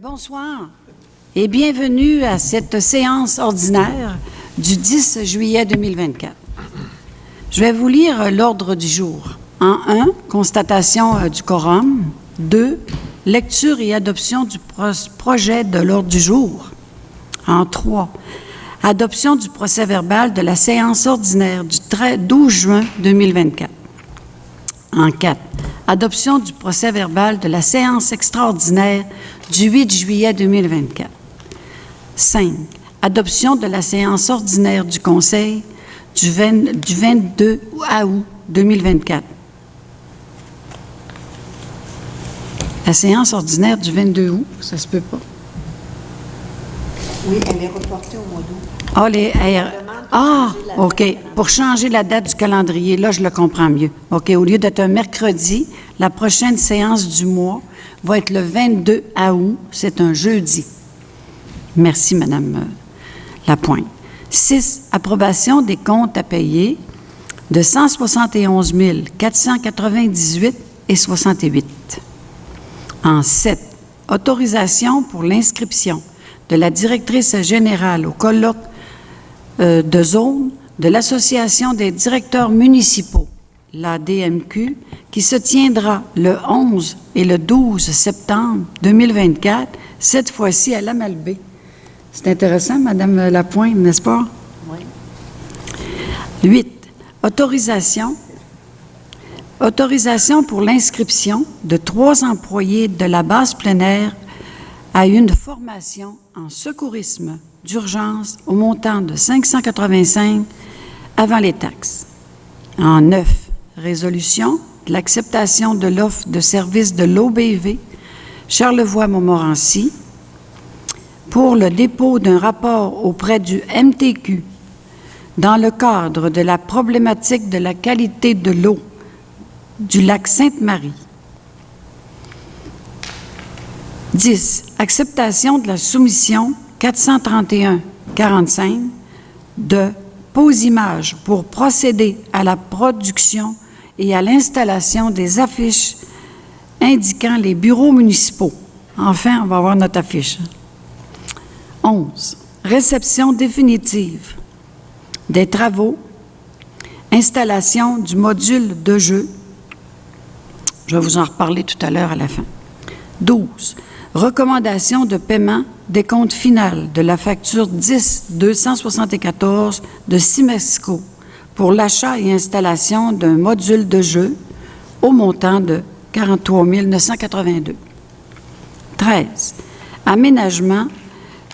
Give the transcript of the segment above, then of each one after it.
Bonsoir et bienvenue à cette séance ordinaire du 10 juillet 2024. Je vais vous lire l'ordre du jour. En 1, constatation du quorum. 2, lecture et adoption du projet de l'ordre du jour. En 3, adoption du procès-verbal de la séance ordinaire du 12 juin 2024. En 4, adoption du procès-verbal de la séance extraordinaire du 8 juillet 2024. 5, adoption de la séance ordinaire du Conseil du 22 août 2024. La séance ordinaire du 22 août, ça se peut pas. Oui, elle est reportée au mois d'août. OK. Pour changer la date du calendrier, là, je le comprends mieux. OK. Au lieu d'être un mercredi, la prochaine séance du mois va être le 22 août. C'est un jeudi. Merci, Madame Lapointe. 6, approbation des comptes à payer de 171 498,68. En 7, autorisation pour l'inscription de la directrice générale au colloque de zone de l'Association des directeurs municipaux, l'ADMQ, qui se tiendra le 11 et le 12 septembre 2024, cette fois-ci à Lamalbaie. C'est intéressant, Madame Lapointe, n'est-ce pas? Oui. 8, autorisation pour l'inscription de 3 employés de la base plein air à une formation en secourisme d'urgence au montant de 585 avant les taxes. En 9, résolution de l'acceptation de l'offre de service de l'OBV Charlevoix-Montmorency pour le dépôt d'un rapport auprès du MTQ dans le cadre de la problématique de la qualité de l'eau du lac Sainte-Marie. 10, acceptation de la soumission 431-45 de Posimage pour procéder à la production et à l'installation des affiches indiquant les bureaux municipaux. Enfin, on va avoir notre affiche. 11, réception définitive des travaux, installation du module de jeu. Je vais vous en reparler tout à l'heure à la fin. 12, recommandation de paiement des comptes finales de la facture 10-274 de Simesco pour l'achat et installation d'un module de jeu au montant de 43 982. 13, aménagement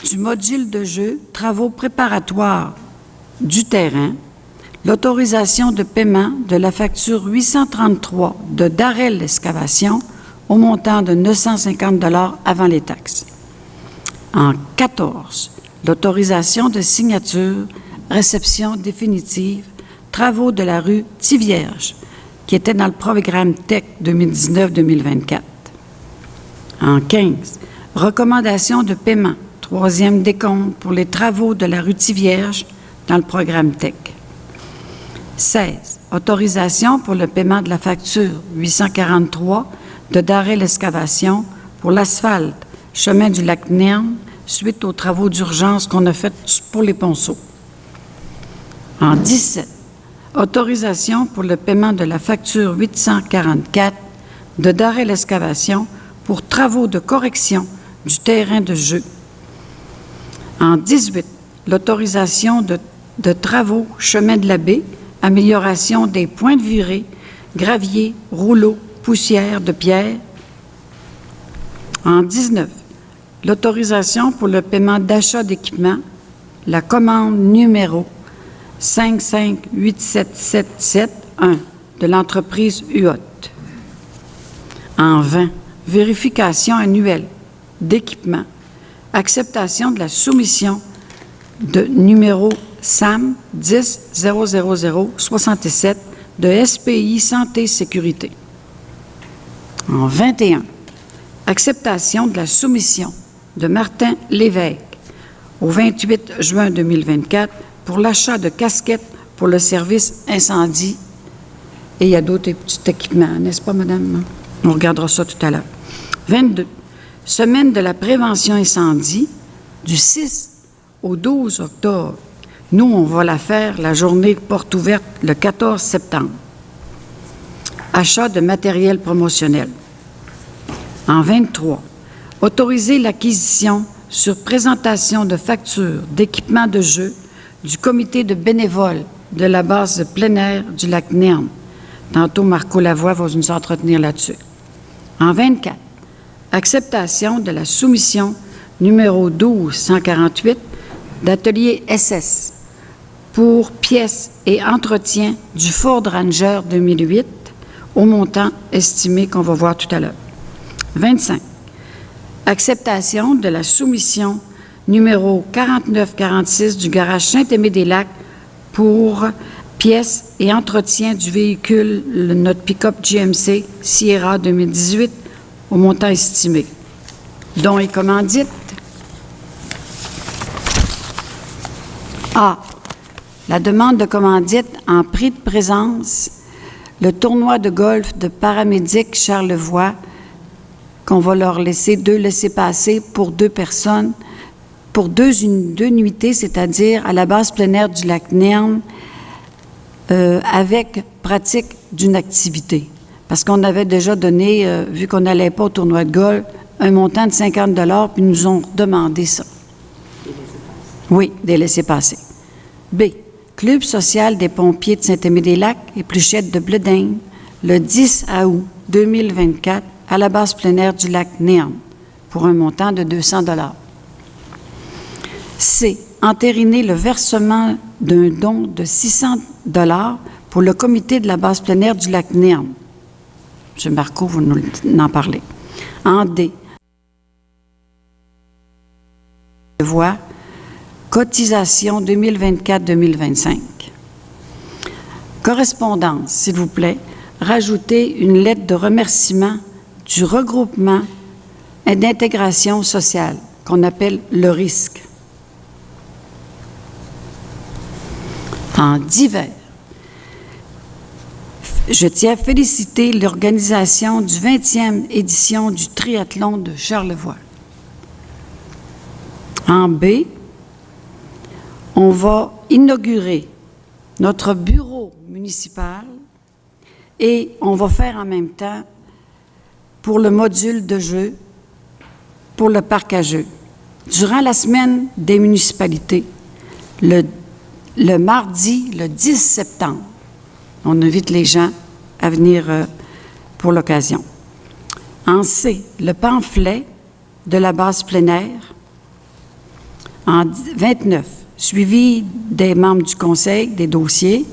du module de jeu, travaux préparatoires du terrain, l'autorisation de paiement de la facture 833 de Darel Excavation au montant de 950 $ avant les taxes. En 14, l'autorisation de signature, réception définitive, travaux de la rue Tivierge, qui était dans le programme TEC 2019-2024. En 15, recommandation de paiement, 3e décompte pour les travaux de la rue Tivierge dans le programme TEC. 16, autorisation pour le paiement de la facture 843 de Darel Excavation pour l'asphalte chemin du lac Nerne suite aux travaux d'urgence qu'on a fait pour les ponceaux. En 17, autorisation pour le paiement de la facture 844 de Darel Excavation pour travaux de correction du terrain de jeu. En 18, l'autorisation de travaux chemin de la baie, amélioration des points de virée, gravier, rouleaux, poussière de pierre. En 19, l'autorisation pour le paiement d'achat d'équipement, la commande numéro 5587771 de l'entreprise UOT. En 20, vérification annuelle d'équipement, acceptation de la soumission de numéro SAM 10-000-67 de SPI Santé Sécurité. En 21, acceptation de la soumission de Martin Lévesque au 28 juin 2024 pour l'achat de casquettes pour le service incendie. Et il y a d'autres petits équipements, n'est-ce pas, madame? On regardera ça tout à l'heure. 22, Semaine de la prévention incendie, du 6 au 12 octobre. Nous, on va la faire, la journée porte ouverte, le 14 septembre. Achat de matériel promotionnel. En 23, autoriser l'acquisition sur présentation de factures d'équipements de jeu du comité de bénévoles de la base de plein air du lac Nerne. Tantôt, Marco Lavoie va nous entretenir là-dessus. En 24, acceptation de la soumission numéro 1248 d'Atelier SS pour pièces et entretien du Ford Ranger 2008 au montant estimé qu'on va voir tout à l'heure. 25. Acceptation de la soumission numéro 4946 du garage Saint-Aimé-des-Lacs pour pièces et entretien du véhicule, notre pick-up GMC Sierra 2018 au montant estimé. Dons et commandites. A. La demande de commandite en prix de présence, le tournoi de golf de paramédic Charlevoix, qu'on va leur laisser 2 laissez-passer pour 2 personnes, pour 2 nuitées, c'est-à-dire à la base plein air du lac Nerne, avec pratique d'une activité. Parce qu'on avait déjà donné, vu qu'on n'allait pas au tournoi de golf, un montant de 50 $, puis ils nous ont demandé ça. Oui, des laissez-passer. B. Club social des pompiers de Saint-Aimé-des-Lacs et Pluchette de Bledin, le 10 août 2024, à la base plein air du lac Nerne, pour un montant de 200 $. C. Entériner le versement d'un don de 600 $ pour le comité de la base plein air du lac Nerne. M. Marco, vous nous en parlez. En D. Voix, cotisation 2024-2025. Correspondance, s'il vous plaît. Rajoutez une lettre de remerciement du regroupement et d'intégration sociale, qu'on appelle le RISC. En divers, je tiens à féliciter l'organisation du 20e édition du triathlon de Charlevoix. En B, on va inaugurer notre bureau municipal et on va faire en même temps pour le module de jeu, pour le parc à jeux. Durant la semaine des municipalités, le mardi, le 10 septembre, on invite les gens à venir pour l'occasion. En C, le pamphlet de la base plein air. En 29, suivi des membres du conseil, des dossiers.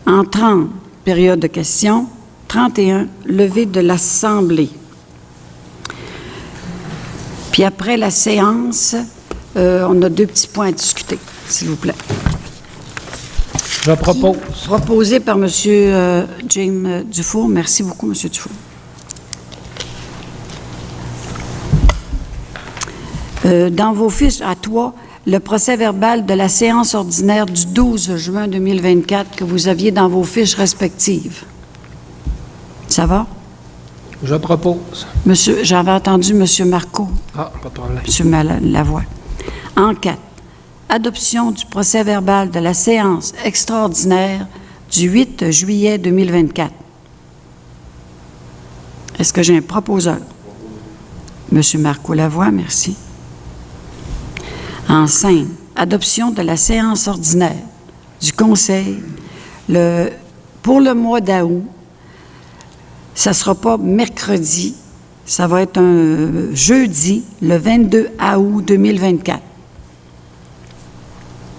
En 30, période de questions. 31, levée de l'Assemblée. Puis après la séance, on a 2 petits points à discuter, s'il vous plaît. Je propose. Proposé par M. James Dufour. Merci beaucoup, M. Dufour. Dans vos fiches, à toi, le procès-verbal de la séance ordinaire du 12 juin 2024 que vous aviez dans vos fiches respectives. Ça va? Je propose. Monsieur, j'avais entendu M. Marco. Ah, pas de problème. M. Lavoie. En 4. Adoption du procès-verbal de la séance extraordinaire du 8 juillet 2024. Est-ce que j'ai un proposeur? M. Marco Lavoie, merci. En 5. Adoption de la séance ordinaire du Conseil pour le mois d'août. Ça ne sera pas mercredi, ça va être un jeudi, le 22 août 2024.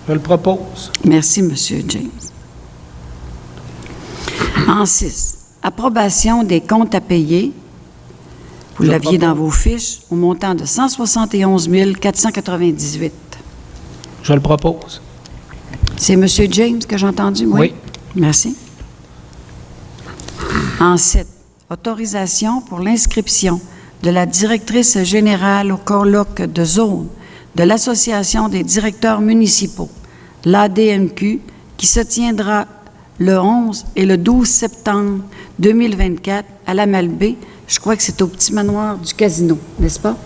Je le propose. Merci, M. James. En 6, approbation des comptes à payer. Vous l'aviez dans vos fiches, au montant de 171 498. Je le propose. C'est M. James que j'ai entendu? Oui. Merci. En 7, autorisation pour l'inscription de la directrice générale au colloque de zone de l'Association des directeurs municipaux, l'ADMQ, qui se tiendra le 11 et le 12 septembre 2024 à la Malbaie. Je crois que c'est au petit manoir du Casino, n'est-ce pas?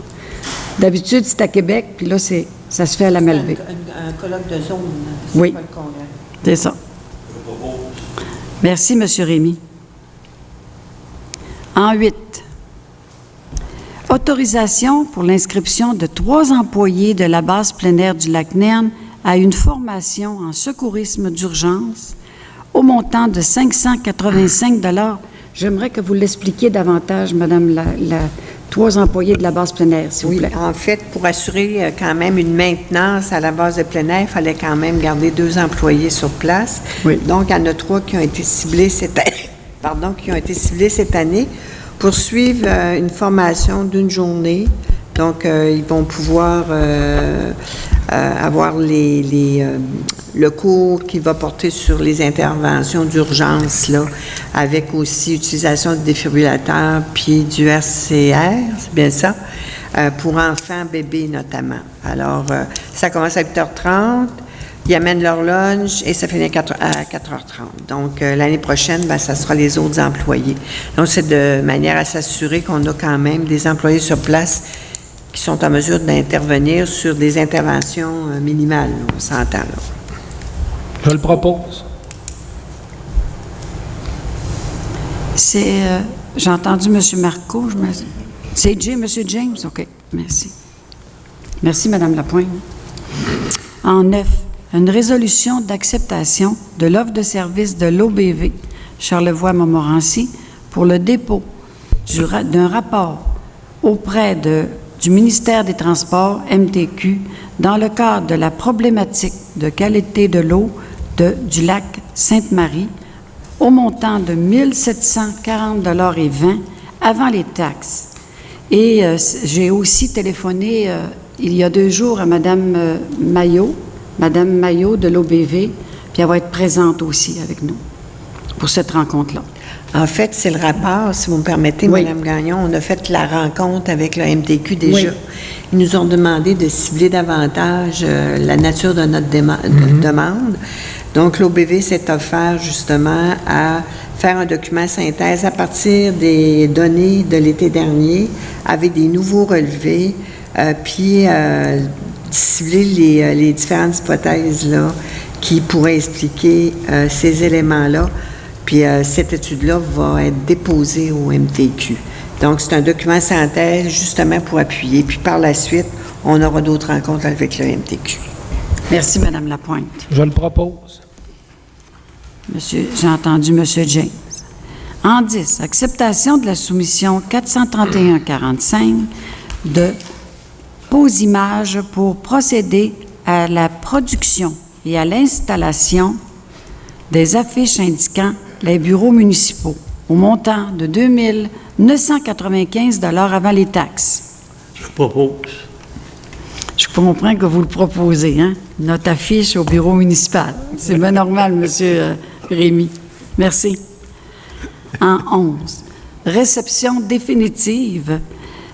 D'habitude, c'est à Québec, puis là, ça se fait à la Malbaie. Un colloque de zone. C'est Oui. pas le congrès. C'est ça. Merci, M. Rémy. En 8, autorisation pour l'inscription de 3 employés de la base plein air du Lac-Nerne à une formation en secourisme d'urgence au montant de 585 $. J'aimerais que vous l'expliquiez davantage, Madame, 3 employés de la base plein air, s'il vous plaît. En fait, pour assurer quand même une maintenance à la base de plein air, il fallait quand même garder 2 employés sur place. Oui. Donc, il y en a 3 qui ont été ciblés cette année, pour suivre une formation d'une journée. Donc, ils vont pouvoir avoir le cours qui va porter sur les interventions d'urgence, là, avec aussi utilisation de défibrillateurs puis du RCR, c'est bien ça, pour enfants, bébés notamment. Alors, ça commence à 8h30, ils amènent leur lunch et ça finit à 4h30. Donc, l'année prochaine, ça sera les autres employés. Donc, c'est de manière à s'assurer qu'on a quand même des employés sur place qui sont en mesure d'intervenir sur des interventions minimales, là, on s'entend là. Je le propose. J'ai entendu M. Marco. C'est M. James? OK. Merci. Merci, Mme Lapointe. En 9, une résolution d'acceptation de l'offre de service de l'OBV Charlevoix-Montmorency pour le dépôt d'un rapport auprès du ministère des Transports, MTQ, dans le cadre de la problématique de qualité de l'eau du lac Sainte-Marie au montant de 1 740 $ avant les taxes. Et j'ai aussi téléphoné il y a 2 jours à Mme Maillot de l'OBV, puis elle va être présente aussi avec nous pour cette rencontre-là. En fait, c'est le rapport, si vous me permettez, Oui. Mme Gagnon. On a fait la rencontre avec le MTQ déjà. Oui. Ils nous ont demandé de cibler davantage la nature de notre demande. Donc, l'OBV s'est offert justement à faire un document synthèse à partir des données de l'été dernier avec des nouveaux relevés, puis cibler les différentes hypothèses là, qui pourraient expliquer ces éléments-là. Puis cette étude-là va être déposée au MTQ. Donc, c'est un document synthèse justement pour appuyer. Puis par la suite, on aura d'autres rencontres avec le MTQ. Merci, Mme Lapointe. Je le propose. J'ai entendu M. James. En 10, acceptation de la soumission 431-45 de Posimage pour procéder à la production et à l'installation des affiches indiquant les bureaux municipaux au montant de 2 995 $ avant les taxes. Je propose. Je comprends que vous le proposez, hein? Notre affiche au bureau municipal. C'est bien normal, M. Rémy. Merci. En 11, réception définitive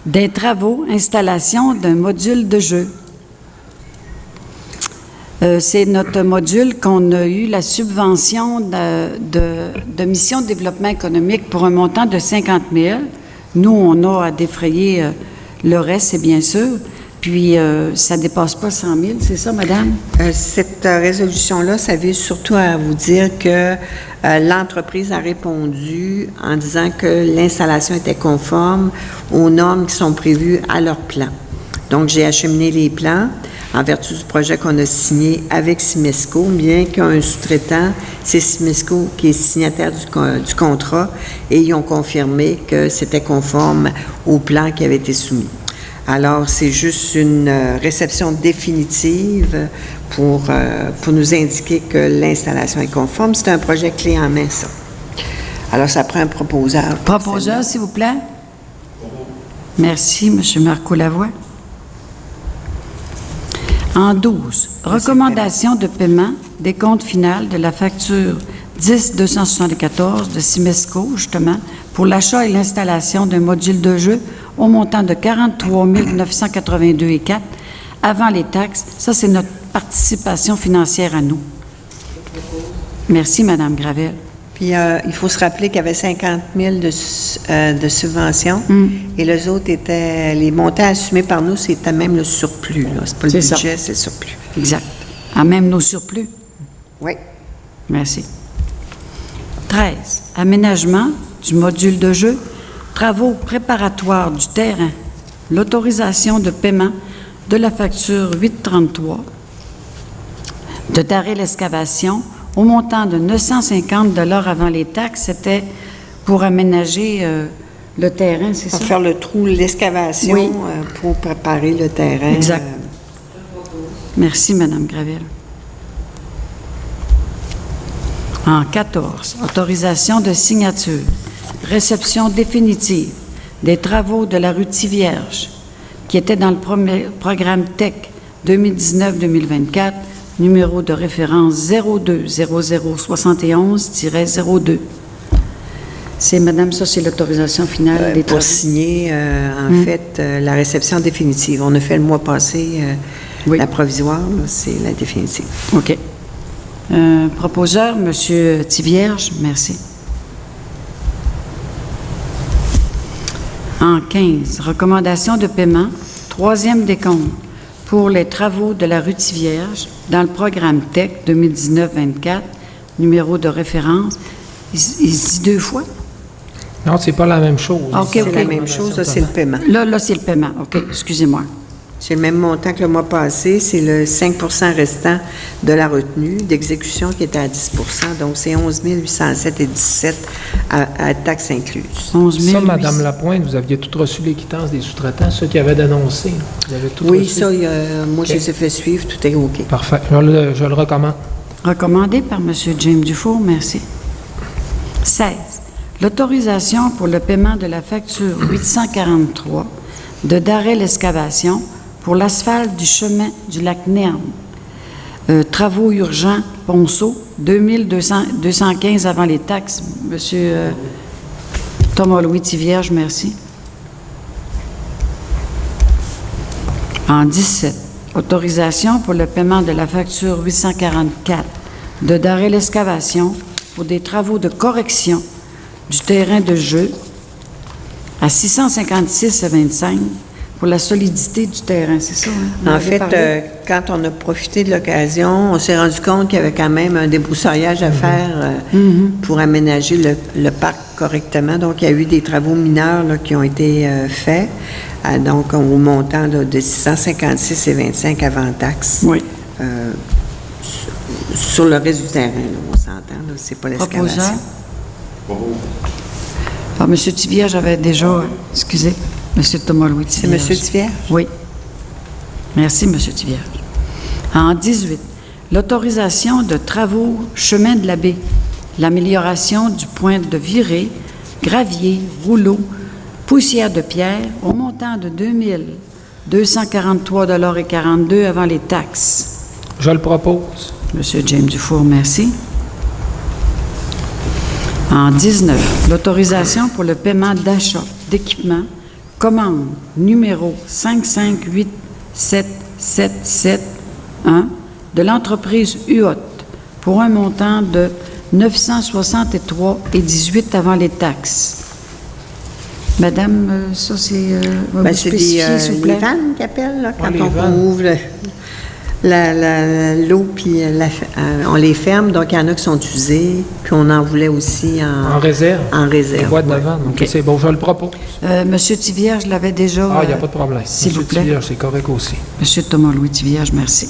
des travaux, installation d'un module de jeu. C'est notre module qu'on a eu la subvention de mission de développement économique pour un montant de 50 000. Nous, on a à défrayer le reste, c'est bien sûr. Puis, ça ne dépasse pas 100 000, c'est ça, madame? Cette résolution-là, ça vise surtout à vous dire que l'entreprise a répondu en disant que l'installation était conforme aux normes qui sont prévues à leur plan. Donc, j'ai acheminé les plans en vertu du projet qu'on a signé avec Simesco, bien qu'il y a un sous-traitant, c'est Simesco qui est signataire du contrat, et ils ont confirmé que c'était conforme au plan qui avait été soumis. Alors, c'est juste une réception définitive pour nous indiquer que l'installation est conforme. C'est un projet clé en main, ça. Alors, ça prend un proposeur. Proposeur, s'il vous plaît. Merci, M. Marco Lavoie. En 12, recommandation de paiement des comptes finaux de la facture 10-274 de Simesco, justement, pour l'achat et l'installation d'un module de jeu au montant de 43 982,04 avant les taxes. Ça, c'est notre participation financière à nous. Merci, Mme Gravel. Puis il faut se rappeler qu'il y avait 50 000 de subventions et les autres étaient, les montants assumés par nous, c'était même le surplus. Là. C'est pas le C'est budget, ça. c'est le surplus. Exact. À même nos surplus. Oui. Merci. 13. Aménagement du module de jeu, travaux préparatoires du terrain, l'autorisation de paiement de la facture 833 de Daré l'excavation au montant de 950 $ avant les taxes. C'était pour aménager le terrain, c'est ça? Pour faire le trou, l'excavation, Oui. pour préparer le terrain. Exact. Merci, Mme Gravel. En 14, autorisation de signature, réception définitive des travaux de la rue Tivierge, qui était dans le programme TEC 2019-2024, numéro de référence 020071-02. C'est, Madame, ça, c'est l'autorisation finale des Pour travaux. signer, la réception définitive. On a fait le mois passé Oui. la provisoire, là, c'est la définitive. OK. Proposeur, M. Tivierge, merci. En 15, recommandation de paiement, troisième décompte pour les travaux de la rue Tivierge dans le programme TEC 2019-24, numéro de référence. Il se dit deux fois? Non, c'est pas la même chose. OK, C'est OK. la même chose, là, c'est le paiement. Là, c'est le paiement. OK, excusez-moi. C'est le même montant que le mois passé, c'est le 5 restant de la retenue d'exécution qui était à 10 donc c'est 11 807,17 à taxes incluses. 11 000. Ça, Madame Lapointe, vous aviez tout reçu les quittances des sous-traitants, ceux qui avaient dénoncé. Là. Vous avez tout Oui, reçu? ça, moi, je les ai fait suivre, tout est OK. Parfait. Je le recommande. Recommandé par M. James Dufour, merci. 16. L'autorisation pour le paiement de la facture 843 de Daré l'excavation pour l'asphalte du chemin du lac Nerne. Travaux urgents, Ponceau, 2215 avant les taxes. Monsieur Thomas-Louis Tivierge, merci. En 17, autorisation pour le paiement de la facture 844 de Daré l'excavation pour des travaux de correction du terrain de jeu à 656,25 pour la solidité du terrain, c'est ça? Hein? Vous En avez fait, parlé? quand on a profité de l'occasion, on s'est rendu compte qu'il y avait quand même un débroussaillage à faire pour aménager le parc correctement. Donc, il y a eu des travaux mineurs là, qui ont été faits, donc au montant là, de 656,25 avant taxe. Oui. Sur le reste du terrain, là, on s'entend, là, c'est pas Proposeur? l'excavation. Ah, M. Tivierge, j'avais déjà... excusez, M. Thomas-Louis C'est Tivierge. M. Tivierge? Oui. Merci, M. Tivierge. En 18, l'autorisation de travaux chemin de la baie, l'amélioration du point de virée, gravier, rouleau, poussière de pierre au montant de 243,42 avant les taxes. Je le propose. M. James Dufour, merci. En 19, l'autorisation pour le paiement d'achat d'équipements, commande numéro 5587771 de l'entreprise UOT pour un montant de 963,18 avant les taxes. Madame, ça c'est... Ben, c'est s'il vous plaît. les vannes qu'ils appellent, là, quand les on vannes. ouvre l'eau, puis on les ferme, donc il y en a qui sont usés, puis on en voulait aussi En réserve. En Les réserve. boîtes de ouais. vente. Donc, OK. c'est bon, je le propose. Monsieur Tivierge, je l'avais déjà... Ah, il n'y a pas de problème. S'il vous Monsieur plaît. Tivierge, c'est correct aussi. Monsieur Thomas-Louis Tivierge, merci.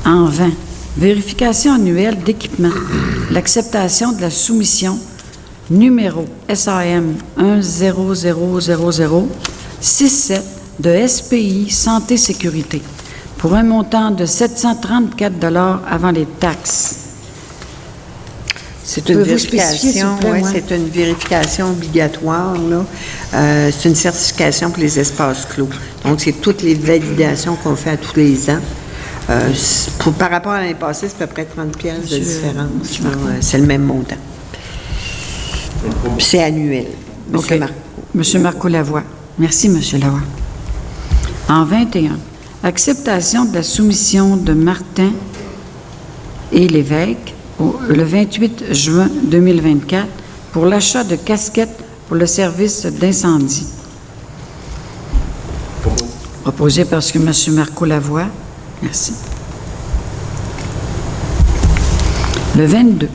En 20, vérification annuelle d'équipement, l'acceptation de la soumission numéro SAM 1000067 de SPI Santé Sécurité pour un montant de 734 avant les taxes. C'est une Pouvez-vous spécifier, s'il vérification, vous plaît, ouais, ouais? c'est une vérification obligatoire, là. C'est une certification pour les espaces clos. Donc, c'est toutes les validations qu'on fait à tous les ans. Par rapport à l'année passée, c'est à peu près 30 pièces de différence. là. C'est le même montant. Puis c'est annuel. Monsieur OK. Marc. Monsieur Marco Lavoie. Merci, Monsieur Lavoie. En 21, acceptation de la soumission de Martin et Lévesque le 28 juin 2024 pour l'achat de casquettes pour le service d'incendie. Proposé par M. Marco Lavoie. Merci. Le 22,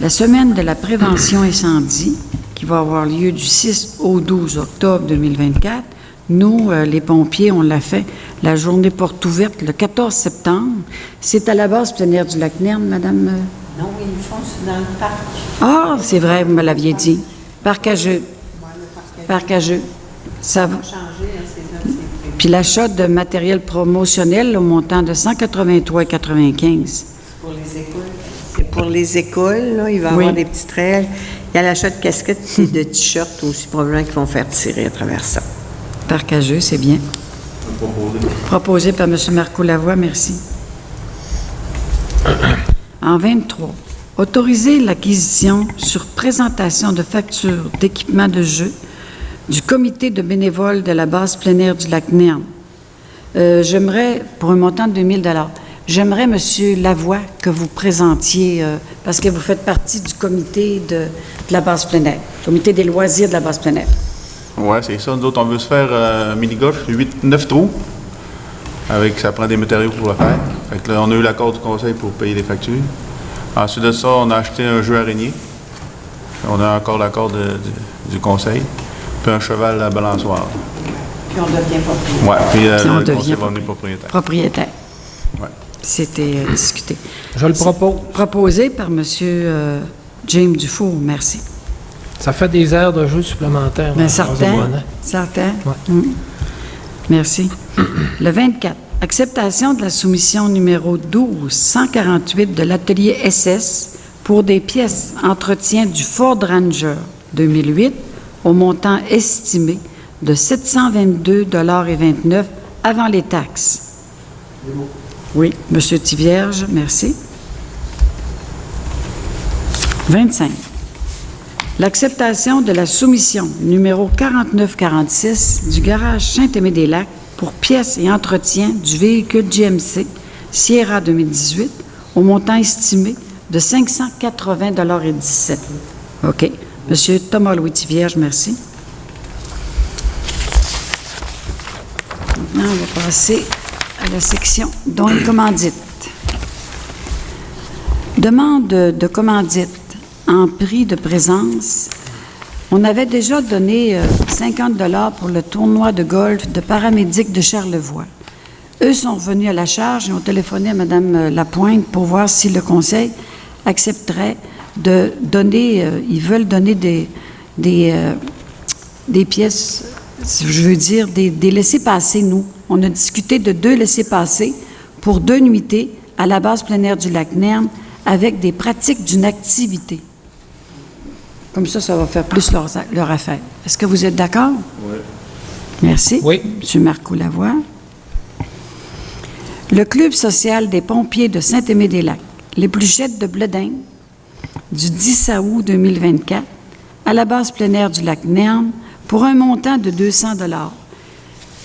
la semaine de la prévention incendie, qui va avoir lieu du 6 au 12 octobre 2024. Nous, les pompiers, on l'a fait la journée porte ouverte le 14 septembre. C'est à la base plein air du Lac-Nerne, Madame? Non, ils le font dans le parc. Ah, c'est vrai, vous me l'aviez dit. Parc à jeux. Parc à jeux. Ça va. Puis l'achat de matériel promotionnel au montant de 183,95. Pour les écoles. C'est pour les écoles, là. Il va y avoir des petits trails. Il y a l'achat de casquettes et de t-shirts aussi, probablement, qui vont faire tirer à travers ça. Parc à jeux, c'est bien. Proposé par M. Marco Lavoie, merci. En 23, autoriser l'acquisition sur présentation de factures d'équipements de jeu du comité de bénévoles de la base plein air du Lac-Nerne. J'aimerais, pour un montant de 2 000 $, j'aimerais, M. Lavoie, que vous présentiez, parce que vous faites partie du comité de la base plein air, comité des loisirs de la base plein air. Oui, c'est ça. Nous autres, on veut se faire un mini-golf, 9 trous. Ça prend des matériaux pour le faire. Fait que là, on a eu l'accord du conseil pour payer les factures. Ensuite de ça, on a acheté un jeu araignée. On a encore l'accord du conseil. Puis un cheval à balançoire. Puis on devient propriétaire. Oui, puis on le devient conseil va venir propriétaire. Propriétaire. Ouais. C'était discuté. Je le propose. Proposé par M. James Dufour, merci. Ça fait des heures de jeu supplémentaires. Bien, dans certain. un mois, hein? Certain. Ouais. Merci. Le 24, acceptation de la soumission numéro 12-148 de l'atelier SS pour des pièces entretien du Ford Ranger 2008 au montant estimé de 722,29 $ avant les taxes. Oui, M. Tivierge, merci. 25. L'acceptation de la soumission numéro 4946 du garage Saint-Aimé-des-Lacs pour pièces et entretien du véhicule GMC Sierra 2018 au montant estimé de 580,17 $. OK. Monsieur Thomas-Louis Tivierge, merci. Maintenant, on va passer à la section dons et commandites. Demande de commandite en prix de présence. On avait déjà donné 50 $ pour le tournoi de golf de paramédic de Charlevoix. Eux sont revenus à la charge et ont téléphoné à Mme Lapointe pour voir si le conseil accepterait de donner, ils veulent donner des pièces, je veux dire, des laissez-passer, nous. On a discuté de 2 laissez-passer pour 2 nuitées à la base plein air du Lac-Nerne avec des pratiques d'une activité. Comme ça va faire plus leur affaire. Est-ce que vous êtes d'accord? Oui. Merci. Oui. M. Marco Lavoie. Le Club social des pompiers de Saint-Aimé-des-Lacs, l'épluchette de Bledin, du 10 août 2024, à la base plein air du Lac-Nerne, pour un montant de 200 $.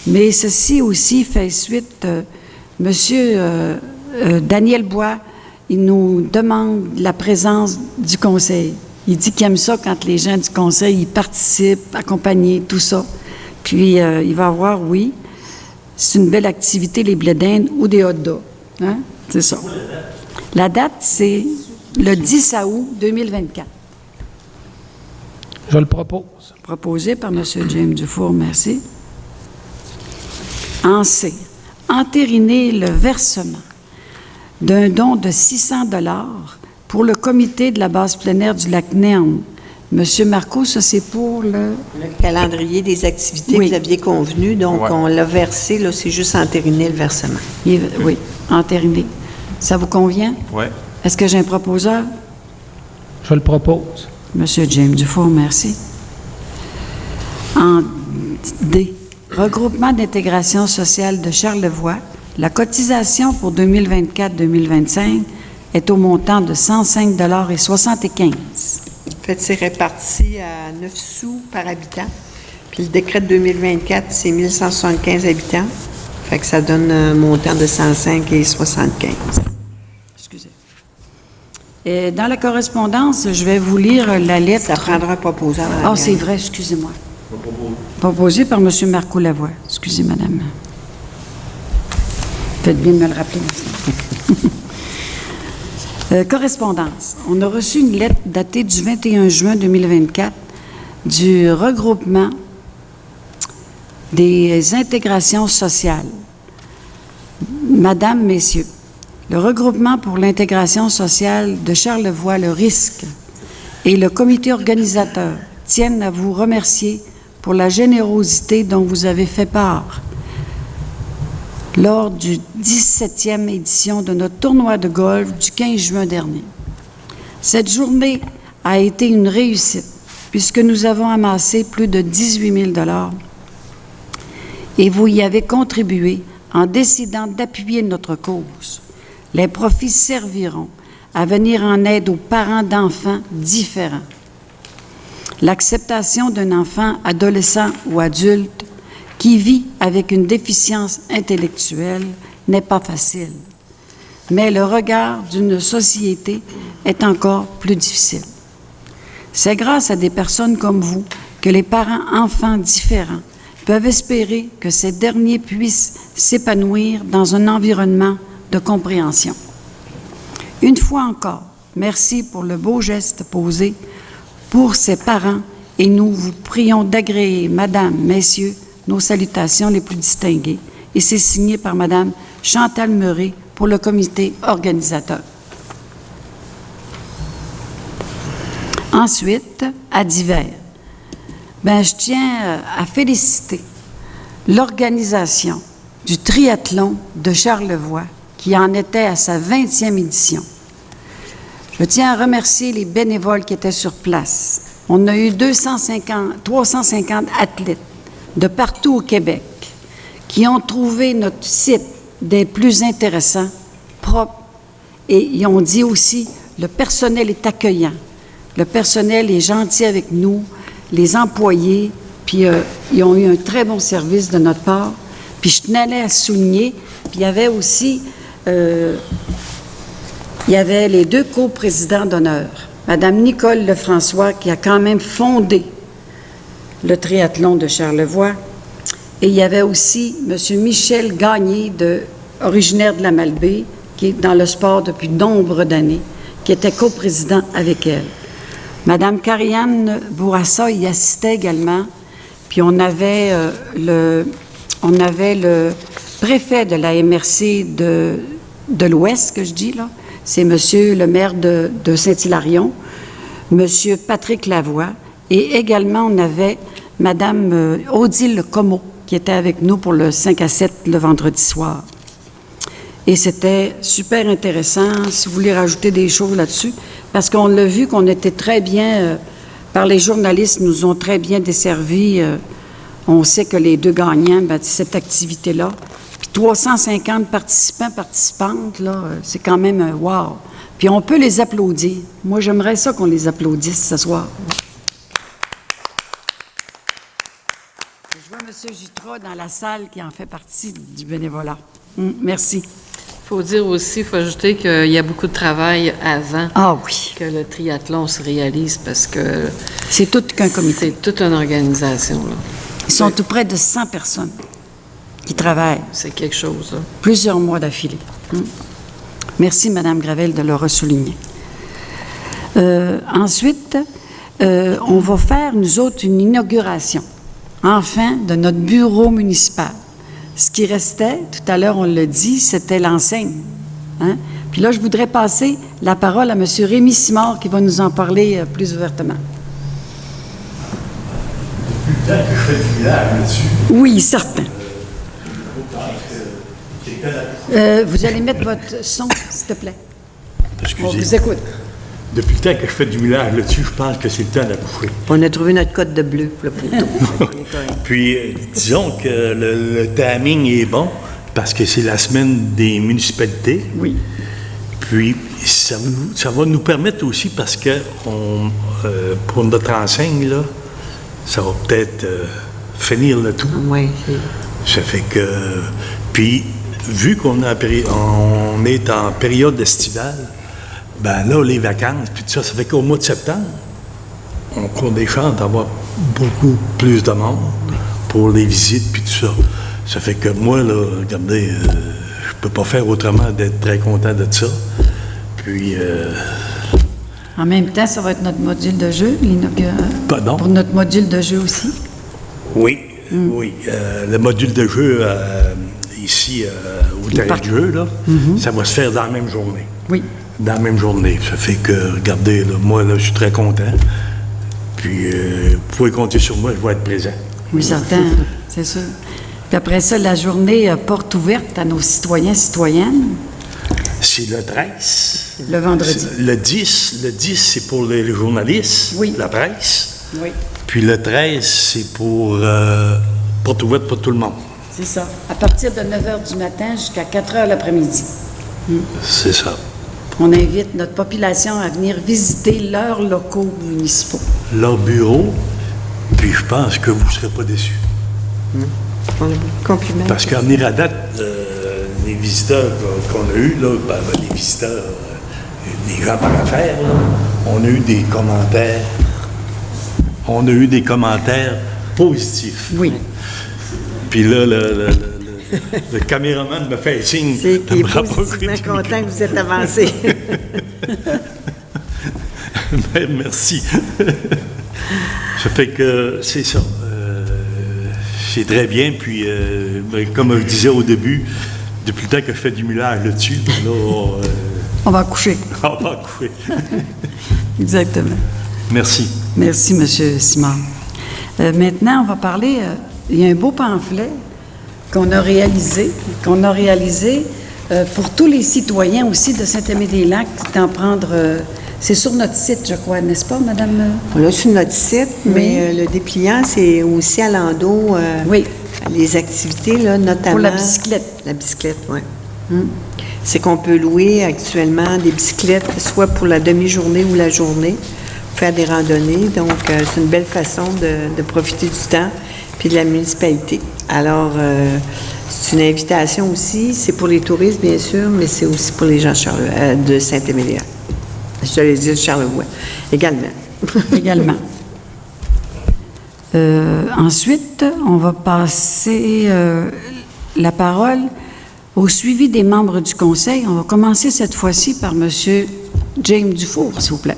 Mais ceci aussi fait suite, M. Daniel Bois, il nous demande la présence du conseil. Il dit qu'il aime ça quand les gens du conseil ils participent, accompagnés, tout ça. Puis, il va avoir, oui, c'est une belle activité, les blés d'Inde ou des hot dogs. Hein? C'est ça. La date, c'est le 10 août 2024. Je le propose. Proposé par M. James Dufour, merci. En C, entériner le versement d'un don de 600 $ pour le comité de la base plein air du Lac-Nerne. Monsieur Marco, ça c'est pour le calendrier des activités que vous aviez convenu, donc on l'a versé, là, c'est juste entériner le versement. Oui, entériner. Ça vous convient? Oui. Est-ce que j'ai un proposeur? Je le propose. Monsieur James Dufour, merci. En D, regroupement d'intégration sociale de Charlevoix, la cotisation pour 2024-2025 est au montant de 105,75 $. En fait, c'est réparti à 9 sous par habitant. Puis le décret de 2024, c'est 1175 habitants. Fait que ça donne un montant de 105,75 $. Excusez. Et dans la correspondance, je vais vous lire la lettre. Ça prendra un proposant. Ah, c'est vrai, excusez-moi. Proposé par M. Marco Lavoie. Excusez, madame. Faites bien de me le rappeler maintenant. Correspondance. On a reçu une lettre datée du 21 juin 2024 du regroupement des intégrations sociales. Madame, Messieurs, le regroupement pour l'intégration sociale de Charlevoix, le RISC, et le comité organisateur tiennent à vous remercier pour la générosité dont vous avez fait part lors du 17e édition de notre tournoi de golf du 15 juin dernier. Cette journée a été une réussite puisque nous avons amassé plus de 18 000 $ et vous y avez contribué en décidant d'appuyer notre cause. Les profits serviront à venir en aide aux parents d'enfants différents. L'acceptation d'un enfant, adolescent ou adulte qui vit avec une déficience intellectuelle n'est pas facile, mais le regard d'une société est encore plus difficile. C'est grâce à des personnes comme vous que les parents enfants différents peuvent espérer que ces derniers puissent s'épanouir dans un environnement de compréhension. Une fois encore, merci pour le beau geste posé pour ces parents et nous vous prions d'agréer, Madame, Messieurs, nos salutations les plus distinguées. Et c'est signé par Madame Chantal Murray pour le comité organisateur. Ensuite, à divers. Je tiens à féliciter l'organisation du triathlon de Charlevoix qui en était à sa 20e édition. Je tiens à remercier les bénévoles qui étaient sur place. On a eu 350 athlètes de partout au Québec qui ont trouvé notre site des plus intéressants, propres, et ils ont dit aussi le personnel est accueillant, le personnel est gentil avec nous, les employés, puis ils ont eu un très bon service de notre part. Puis je tenais à souligner, puis il y avait aussi les deux coprésidents d'honneur. Madame Nicole Lefrançois, qui a quand même fondé le triathlon de Charlevoix, et il y avait aussi M. Michel Gagné, originaire de la Malbaie, qui est dans le sport depuis nombre d'années, qui était coprésident avec elle. Madame Karianne Bourassa y assistait également, puis on avait le préfet de la MRC de l'Ouest, que je dis là, c'est Monsieur le maire de Saint-Hilarion, Monsieur Patrick Lavoie, et également on avait Madame Odile Comeau, qui était avec nous pour le 5 à 7 le vendredi soir. Et c'était super intéressant, si vous voulez rajouter des choses là-dessus, parce qu'on l'a vu qu'on était très bien, par les journalistes, nous ont très bien desservis. On sait que les deux gagnants, cette activité-là, puis 350 participants, participantes, là, c'est quand même un wow. Puis on peut les applaudir. Moi, j'aimerais ça qu'on les applaudisse ce soir. Je vois M. Jutras dans la salle qui en fait partie du bénévolat. Merci. Il faut dire aussi, il faut ajouter qu'il y a beaucoup de travail avant que le triathlon se réalise parce que c'est tout qu'un comité. C'est toute une organisation. Là. Ils sont tout près de 100 personnes qui travaillent. C'est quelque chose. Là. Plusieurs mois d'affilée. Merci, Mme Gravel, de le ressouligner. Ensuite, on va faire, nous autres, une inauguration, enfin, de notre bureau municipal. Ce qui restait, tout à l'heure, on l'a dit, c'était l'enseigne. Hein? Puis là, je voudrais passer la parole à M. Rémi Simard qui va nous en parler plus ouvertement. Depuis le temps que je fais du village là-dessus. Oui, certain. Vous allez mettre votre son, s'il te plaît. Excusez. On vous écoute. Depuis le temps que je fais du millage là-dessus, je pense que c'est le temps d'accoucher. On a trouvé notre code de bleu pour le poteau. Puis, disons que le timing est bon parce que c'est la semaine des municipalités. Oui. Puis, ça va nous permettre aussi parce que pour notre enseigne, là, ça va peut-être finir le tout. Oui. Ça fait que... Puis, vu qu'on est en période estivale, Ben là, les vacances, puis tout ça, ça fait qu'au mois de septembre, on court des chances d'avoir beaucoup plus de monde pour les visites, puis tout ça. Ça fait que moi, là, regardez, je peux pas faire autrement d'être très content de ça. Puis... En même temps, ça va être notre module de jeu, Pardon? Pour notre module de jeu aussi. Oui, oui. Le module de jeu ici au terrain de jeu, là, ça va se faire dans la même journée. Oui. Dans la même journée. Ça fait que, regardez, là, moi, là, je suis très content. Puis, vous pouvez compter sur moi, je vais être présent. Oui, certain, c'est sûr. Puis après ça, la journée porte ouverte à nos citoyens, citoyennes. C'est le 13. Le vendredi. Le 10, c'est pour les journalistes, la presse. Oui. Puis le 13, c'est pour porte ouverte pour tout le monde. C'est ça. À partir de 9 h du matin jusqu'à 4 h l'après-midi. C'est ça. On invite notre population à venir visiter leurs locaux municipaux. Leur bureau, puis je pense que vous ne serez pas déçus. Compliment. Parce qu'à venir à date, les visiteurs qu'on a eus, là, les visiteurs, les gens par affaires, là, on a eu des commentaires. On a eu des commentaires positifs. Oui. Puis là, le caméraman me fait signe. C'est qu'il est positivement content que vous êtes avancé. Merci. Ça fait que c'est ça. C'est très bien. Puis, comme je disais au début, depuis le temps que je fais du mulage là-dessus, là, on va coucher. On va coucher. Exactement. Merci. Merci, M. Simard. Maintenant, on va parler. Il y a un beau pamphlet qu'on a réalisé pour tous les citoyens aussi de Saint-Aimé-des-Lacs d'en prendre. C'est sur notre site, je crois, n'est-ce pas, Madame? On l'a sur notre site, mais le dépliant, c'est aussi à l'endos. Oui. Les activités, là, notamment. Pour la bicyclette. La bicyclette, oui. C'est qu'on peut louer actuellement des bicyclettes, soit pour la demi-journée ou la journée, faire des randonnées. Donc, c'est une belle façon de profiter du temps puis de la municipalité. Alors, c'est une invitation aussi. C'est pour les touristes, bien sûr, mais c'est aussi pour les gens de Saint-Amélian. Je te l'ai dit, de Charlevoix, également. Également. Ensuite, on va passer la parole au suivi des membres du Conseil. On va commencer cette fois-ci par M. James Dufour, s'il vous plaît.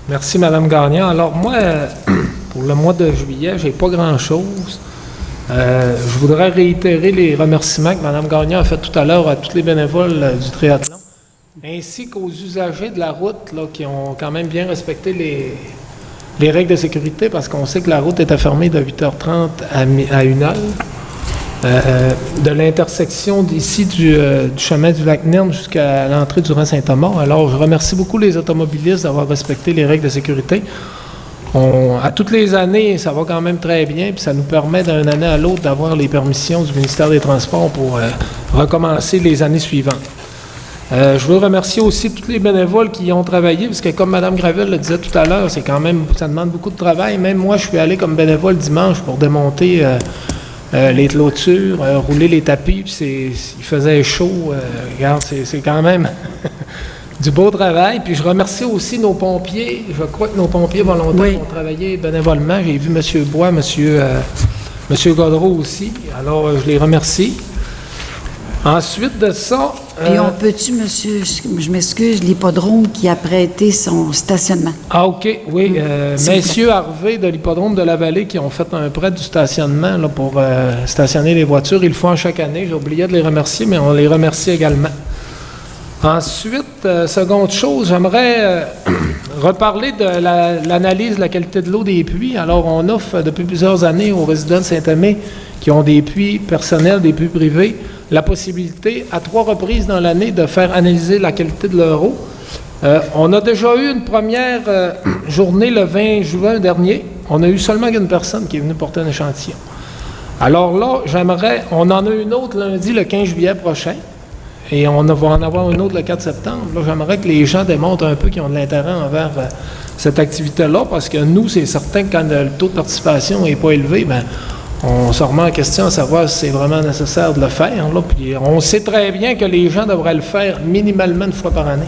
Merci, Mme Gagnon. Alors, moi, pour le mois de juillet, je n'ai pas grand-chose. Je voudrais réitérer les remerciements que Mme Gagnon a fait tout à l'heure à tous les bénévoles du triathlon, ainsi qu'aux usagers de la route là, qui ont quand même bien respecté les règles de sécurité, parce qu'on sait que la route était fermée de 8h30 à 1h. De l'intersection d'ici du chemin du lac Nerne jusqu'à l'entrée du Rhin-Saint-Thomas. Alors, je remercie beaucoup les automobilistes d'avoir respecté les règles de sécurité. À toutes les années, ça va quand même très bien, puis ça nous permet d'une année à l'autre d'avoir les permissions du ministère des Transports pour recommencer les années suivantes. Je veux remercier aussi tous les bénévoles qui y ont travaillé, parce que comme Mme Gravel le disait tout à l'heure, c'est quand même, ça demande beaucoup de travail. Même moi, je suis allé comme bénévole dimanche pour démonter les clôtures, rouler les tapis, puis il faisait chaud. Regarde, c'est quand même du beau travail. Puis je remercie aussi nos pompiers. Je crois que nos pompiers volontaires ont travaillé bénévolement. J'ai vu M. Bois, M. Godreau aussi. Alors, je les remercie. Ensuite de ça... Puis on peut-tu, monsieur, je m'excuse, l'hippodrome qui a prêté son stationnement? Ah, OK, oui. Messieurs Harvey de l'hippodrome de la Vallée qui ont fait un prêt du stationnement là, pour stationner les voitures. Ils le font chaque année. J'ai oublié de les remercier, mais on les remercie également. Ensuite, seconde chose, j'aimerais reparler de l'analyse de la qualité de l'eau des puits. Alors, on offre depuis plusieurs années aux résidents de Saint-Aimé qui ont des puits personnels, des puits privés, la possibilité, à 3 reprises dans l'année, de faire analyser la qualité de leur eau. On a déjà eu une première journée le 20 juin dernier. On a eu seulement une personne qui est venue porter un échantillon. Alors là, on en a une autre lundi, le 15 juillet prochain, et on va en avoir une autre le 4 septembre. Là, j'aimerais que les gens démontrent un peu qu'ils ont de l'intérêt envers cette activité-là, parce que nous, c'est certain que quand le taux de participation n'est pas élevé, bien, on se remet en question à savoir si c'est vraiment nécessaire de le faire. Là. Puis on sait très bien que les gens devraient le faire minimalement une fois par année.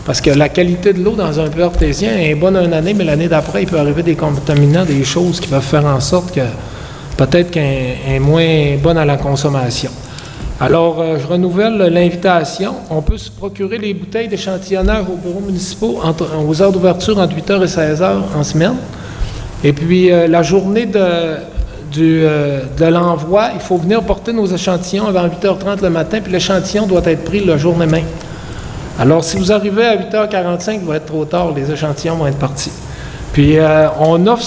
Parce que la qualité de l'eau dans un puits artésien est bonne une année, mais l'année d'après, il peut arriver des contaminants, des choses qui peuvent faire en sorte que peut-être qu'elle est moins bonne à la consommation. Alors, je renouvelle l'invitation. On peut se procurer les bouteilles d'échantillonnage aux bureaux municipaux aux heures d'ouverture entre 8h et 16h en semaine. Et puis, la journée de l'envoi, il faut venir porter nos échantillons avant 8h30 le matin, puis l'échantillon doit être pris le jour même. Alors, si vous arrivez à 8h45, il va être trop tard, les échantillons vont être partis. Puis, on offre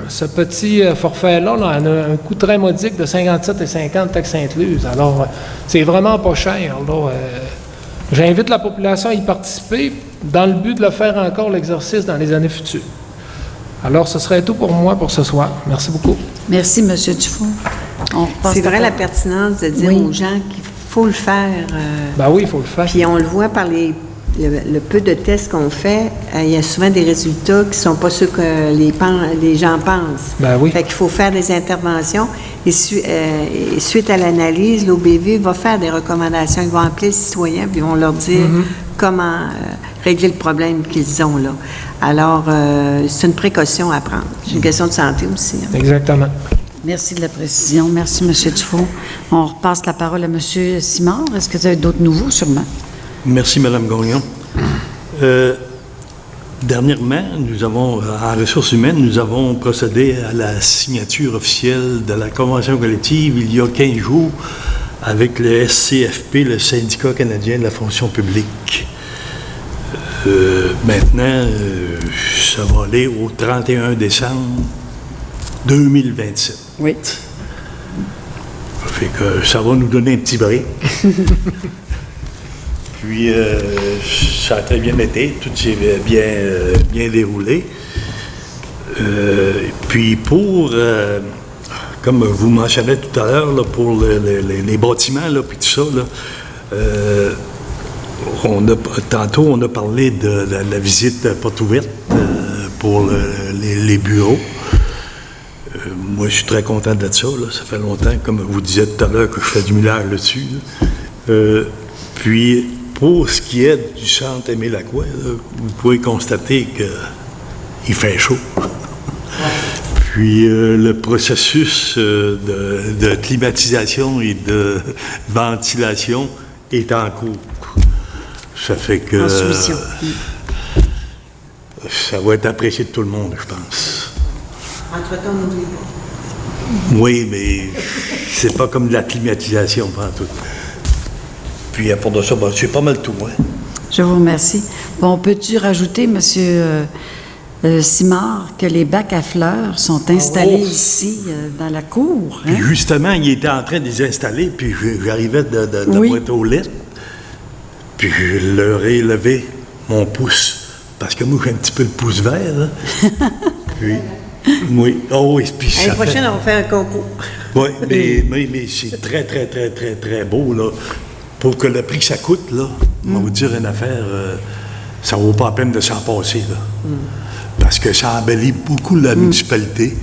ce petit forfait-là à un coût très modique de 57,50 taxes incluses. Alors, c'est vraiment pas cher. Là. J'invite la population à y participer dans le but de le faire encore l'exercice dans les années futures. Alors, ce serait tout pour moi pour ce soir. Merci beaucoup. Merci, M. Dufault. C'est vrai la pertinence de dire aux gens qu'il faut le faire. Ben oui, il faut le faire. Puis on le voit par le peu de tests qu'on fait, il y a souvent des résultats qui ne sont pas ceux que les gens pensent. Ben oui. Fait qu'il faut faire des interventions. Et suite à l'analyse, l'OBV va faire des recommandations. Ils vont appeler les citoyens puis ils vont leur dire comment régler le problème qu'ils ont là. Alors, c'est une précaution à prendre. C'est une question de santé aussi. Hein. Exactement. Merci de la précision. Merci, M. Dufault. On repasse la parole à M. Simard. Est-ce que vous avez d'autres nouveaux, sûrement? Merci, Mme Gagnon. Dernièrement, nous avons, en ressources humaines, nous avons procédé à la signature officielle de la convention collective il y a 15 jours avec le SCFP, le Syndicat canadien de la fonction publique. Maintenant, ça va aller au 31 décembre 2027. Oui. Ça fait que ça va nous donner un petit break. Puis, ça a très bien été, tout s'est bien déroulé. Puis, comme vous mentionnez tout à l'heure, là, pour les bâtiments, là, puis tout ça, là, tantôt, on a parlé de la visite porte ouverte pour les bureaux. Moi, je suis très content de ça. Là. Ça fait longtemps, comme vous disiez tout à l'heure, que je fais du millage là-dessus. Là. Puis, pour ce qui est du centre Émile Lacroix, vous pouvez constater qu'il fait chaud. Puis, le processus de climatisation et de ventilation est en cours. Ça fait que ça va être apprécié de tout le monde, je pense. Entre-temps, on n'oublie pas. Oui, mais c'est pas comme de la climatisation, pas tout. Puis, à part de ça, c'est pas mal tout, hein? Je vous remercie. Bon, peux-tu rajouter, M. Simard, que les bacs à fleurs sont installés ici, dans la cour? Hein? Puis, justement, il était en train de les installer, puis j'arrivais de boîte aux lettres. Puis je leur ai levé mon pouce, parce que moi, j'ai un petit peu le pouce vert. Hein. Puis, oui. Oh oui, puis ça. L'année prochaine, on va faire un concours. Oui, mais c'est très, très, très, très, très beau, là. Pour que le prix que ça coûte, là, on va vous dire une affaire, ça ne vaut pas la peine de s'en passer, là. Parce que ça embellit beaucoup la municipalité.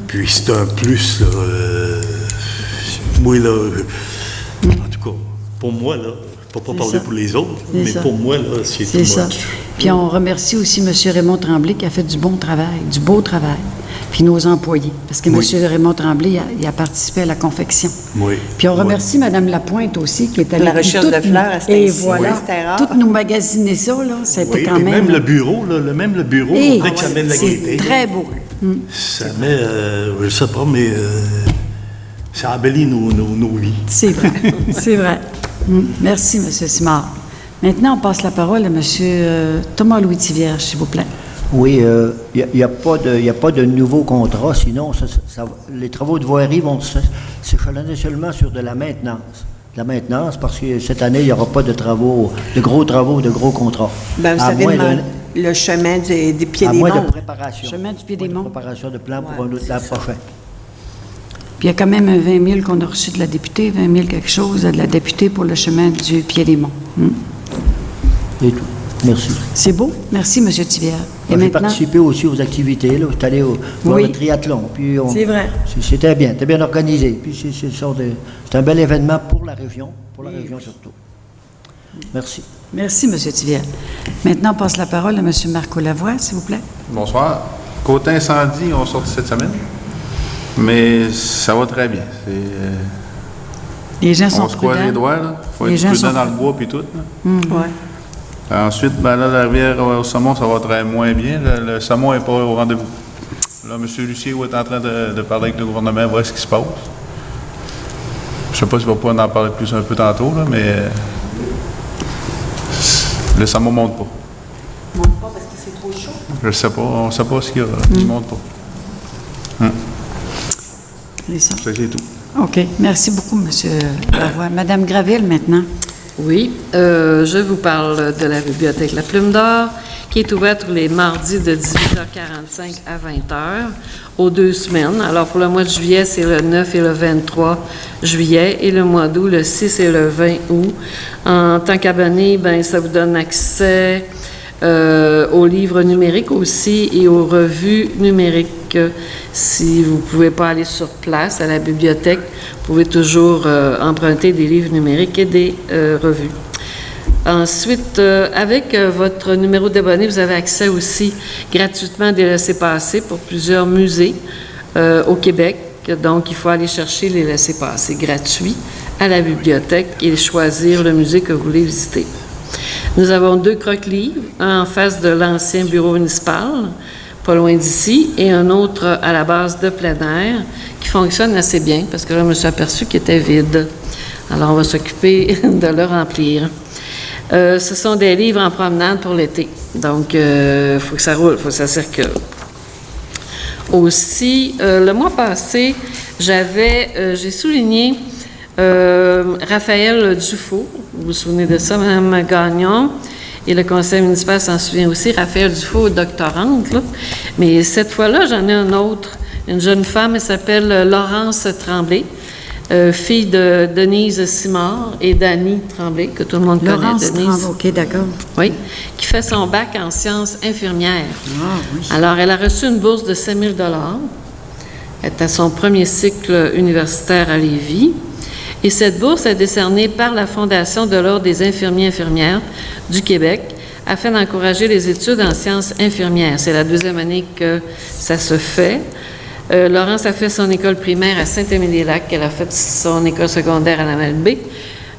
Puis c'est un plus, là. Moi, là, en tout cas, pour moi, là, je ne peux pas parler pour les autres, mais pour moi, là, c'est tout ça. Puis on remercie aussi M. Raymond Tremblay qui a fait du bon travail, du beau travail, puis nos employés, parce que M. Raymond Tremblay, il a participé à la confection. Oui. Puis on remercie Mme Lapointe aussi, qui est allée... La recherche de fleurs, et voilà, toutes nous magasiner ça, là, c'était quand même... Même le bureau, là, le bureau, on dirait que ça met de la gaieté. C'est très beau. Ça met, je ne sais pas, mais ça embellit nos vies. C'est vrai, c'est vrai. Merci, M. Simard. Maintenant, on passe la parole à M. Thomas-Louis Tivierge, s'il vous plaît. Oui, il n'y a pas de nouveau contrat, sinon les travaux de voirie vont s'échelonner seulement sur de la maintenance. Parce que cette année, il n'y aura pas de gros contrats. Bien, vous savez, le chemin des pieds des monts. À moins de préparation. Chemin du pied des monts. Préparation de plan pour un autre l'an prochain. Puis il y a quand même un 20 000 qu'on a reçu de la députée, 20 000 quelque chose de la députée pour le chemin du pied des monts. Et tout. Merci. C'est beau. Merci, M. Tivierge. J'ai participé aussi aux activités. Là. J'étais allé voir le triathlon. C'est vrai. C'était bien organisé. Puis c'est un bel événement pour la région surtout. Merci. Merci, M. Thivière. Maintenant, on passe la parole à M. Marco Lavoie, s'il vous plaît. Bonsoir. Côté incendie, on sort cette semaine, mais ça va très bien. Les gens sont on se croise les doigts, là. Il faut être prudent dans le bois puis tout. Ouais. Ensuite, ben là, la rivière au saumon, ça va très moins bien. Le saumon n'est pas au rendez-vous. Là, M. Lucier est en train de parler avec le gouvernement, voir ce qui se passe. Je ne sais pas s'il va pouvoir en parler plus un peu tantôt, là, mais le saumon ne monte pas. Il ne monte pas parce que c'est trop chaud? Je ne sais pas. On ne sait pas ce qu'il y a. Il ne monte pas. C'est tout. OK. Merci beaucoup, M. Lavoie. Mme Graville, maintenant. Oui, je vous parle de la bibliothèque La Plume d'Or, qui est ouverte les mardis de 18h45 à 20h, aux 2 semaines. Alors, pour le mois de juillet, c'est le 9 et le 23 juillet, et le mois d'août, le 6 et le 20 août. En tant qu'abonné, ben, ça vous donne accès aux livres numériques aussi et aux revues numériques. Si vous ne pouvez pas aller sur place à la bibliothèque, vous pouvez toujours emprunter des livres numériques et des revues. Ensuite, avec votre numéro d'abonné, vous avez accès aussi gratuitement à des laissez-passer pour plusieurs musées au Québec. Donc, il faut aller chercher les laissez-passer gratuits à la bibliothèque et choisir le musée que vous voulez visiter. Nous avons 2 croque-livres, un en face de l'ancien bureau municipal, pas loin d'ici, et un autre à la base de plein air, qui fonctionne assez bien, parce que là, je me suis aperçu qu'il était vide. Alors, on va s'occuper de le remplir. Ce sont des livres en promenade pour l'été, donc il faut que ça roule, il faut que ça circule. Aussi, le mois passé, j'ai souligné Raphaël Dufault, vous vous souvenez de ça, Mme Gagnon, et le conseil municipal s'en souvient aussi, Raphaël Dufault, doctorante, là. Mais cette fois-là, j'en ai un autre, une jeune femme, elle s'appelle Laurence Tremblay, fille de Denise Simard et d'Annie Tremblay, que tout le monde connaît. Laurence Denise. Tremblay, OK, d'accord. Oui, qui fait son bac en sciences infirmières. Ah, oui. Alors, elle a reçu une bourse de 5 000 $. Elle est à son premier cycle universitaire à Lévis. Et cette bourse est décernée par la Fondation de l'Ordre des infirmiers et infirmières du Québec afin d'encourager les études en sciences infirmières. C'est la 2e année que ça se fait. Laurence a fait son école primaire à Saint-Émile-des-Lacs. Elle a fait son école secondaire à la Malbaie.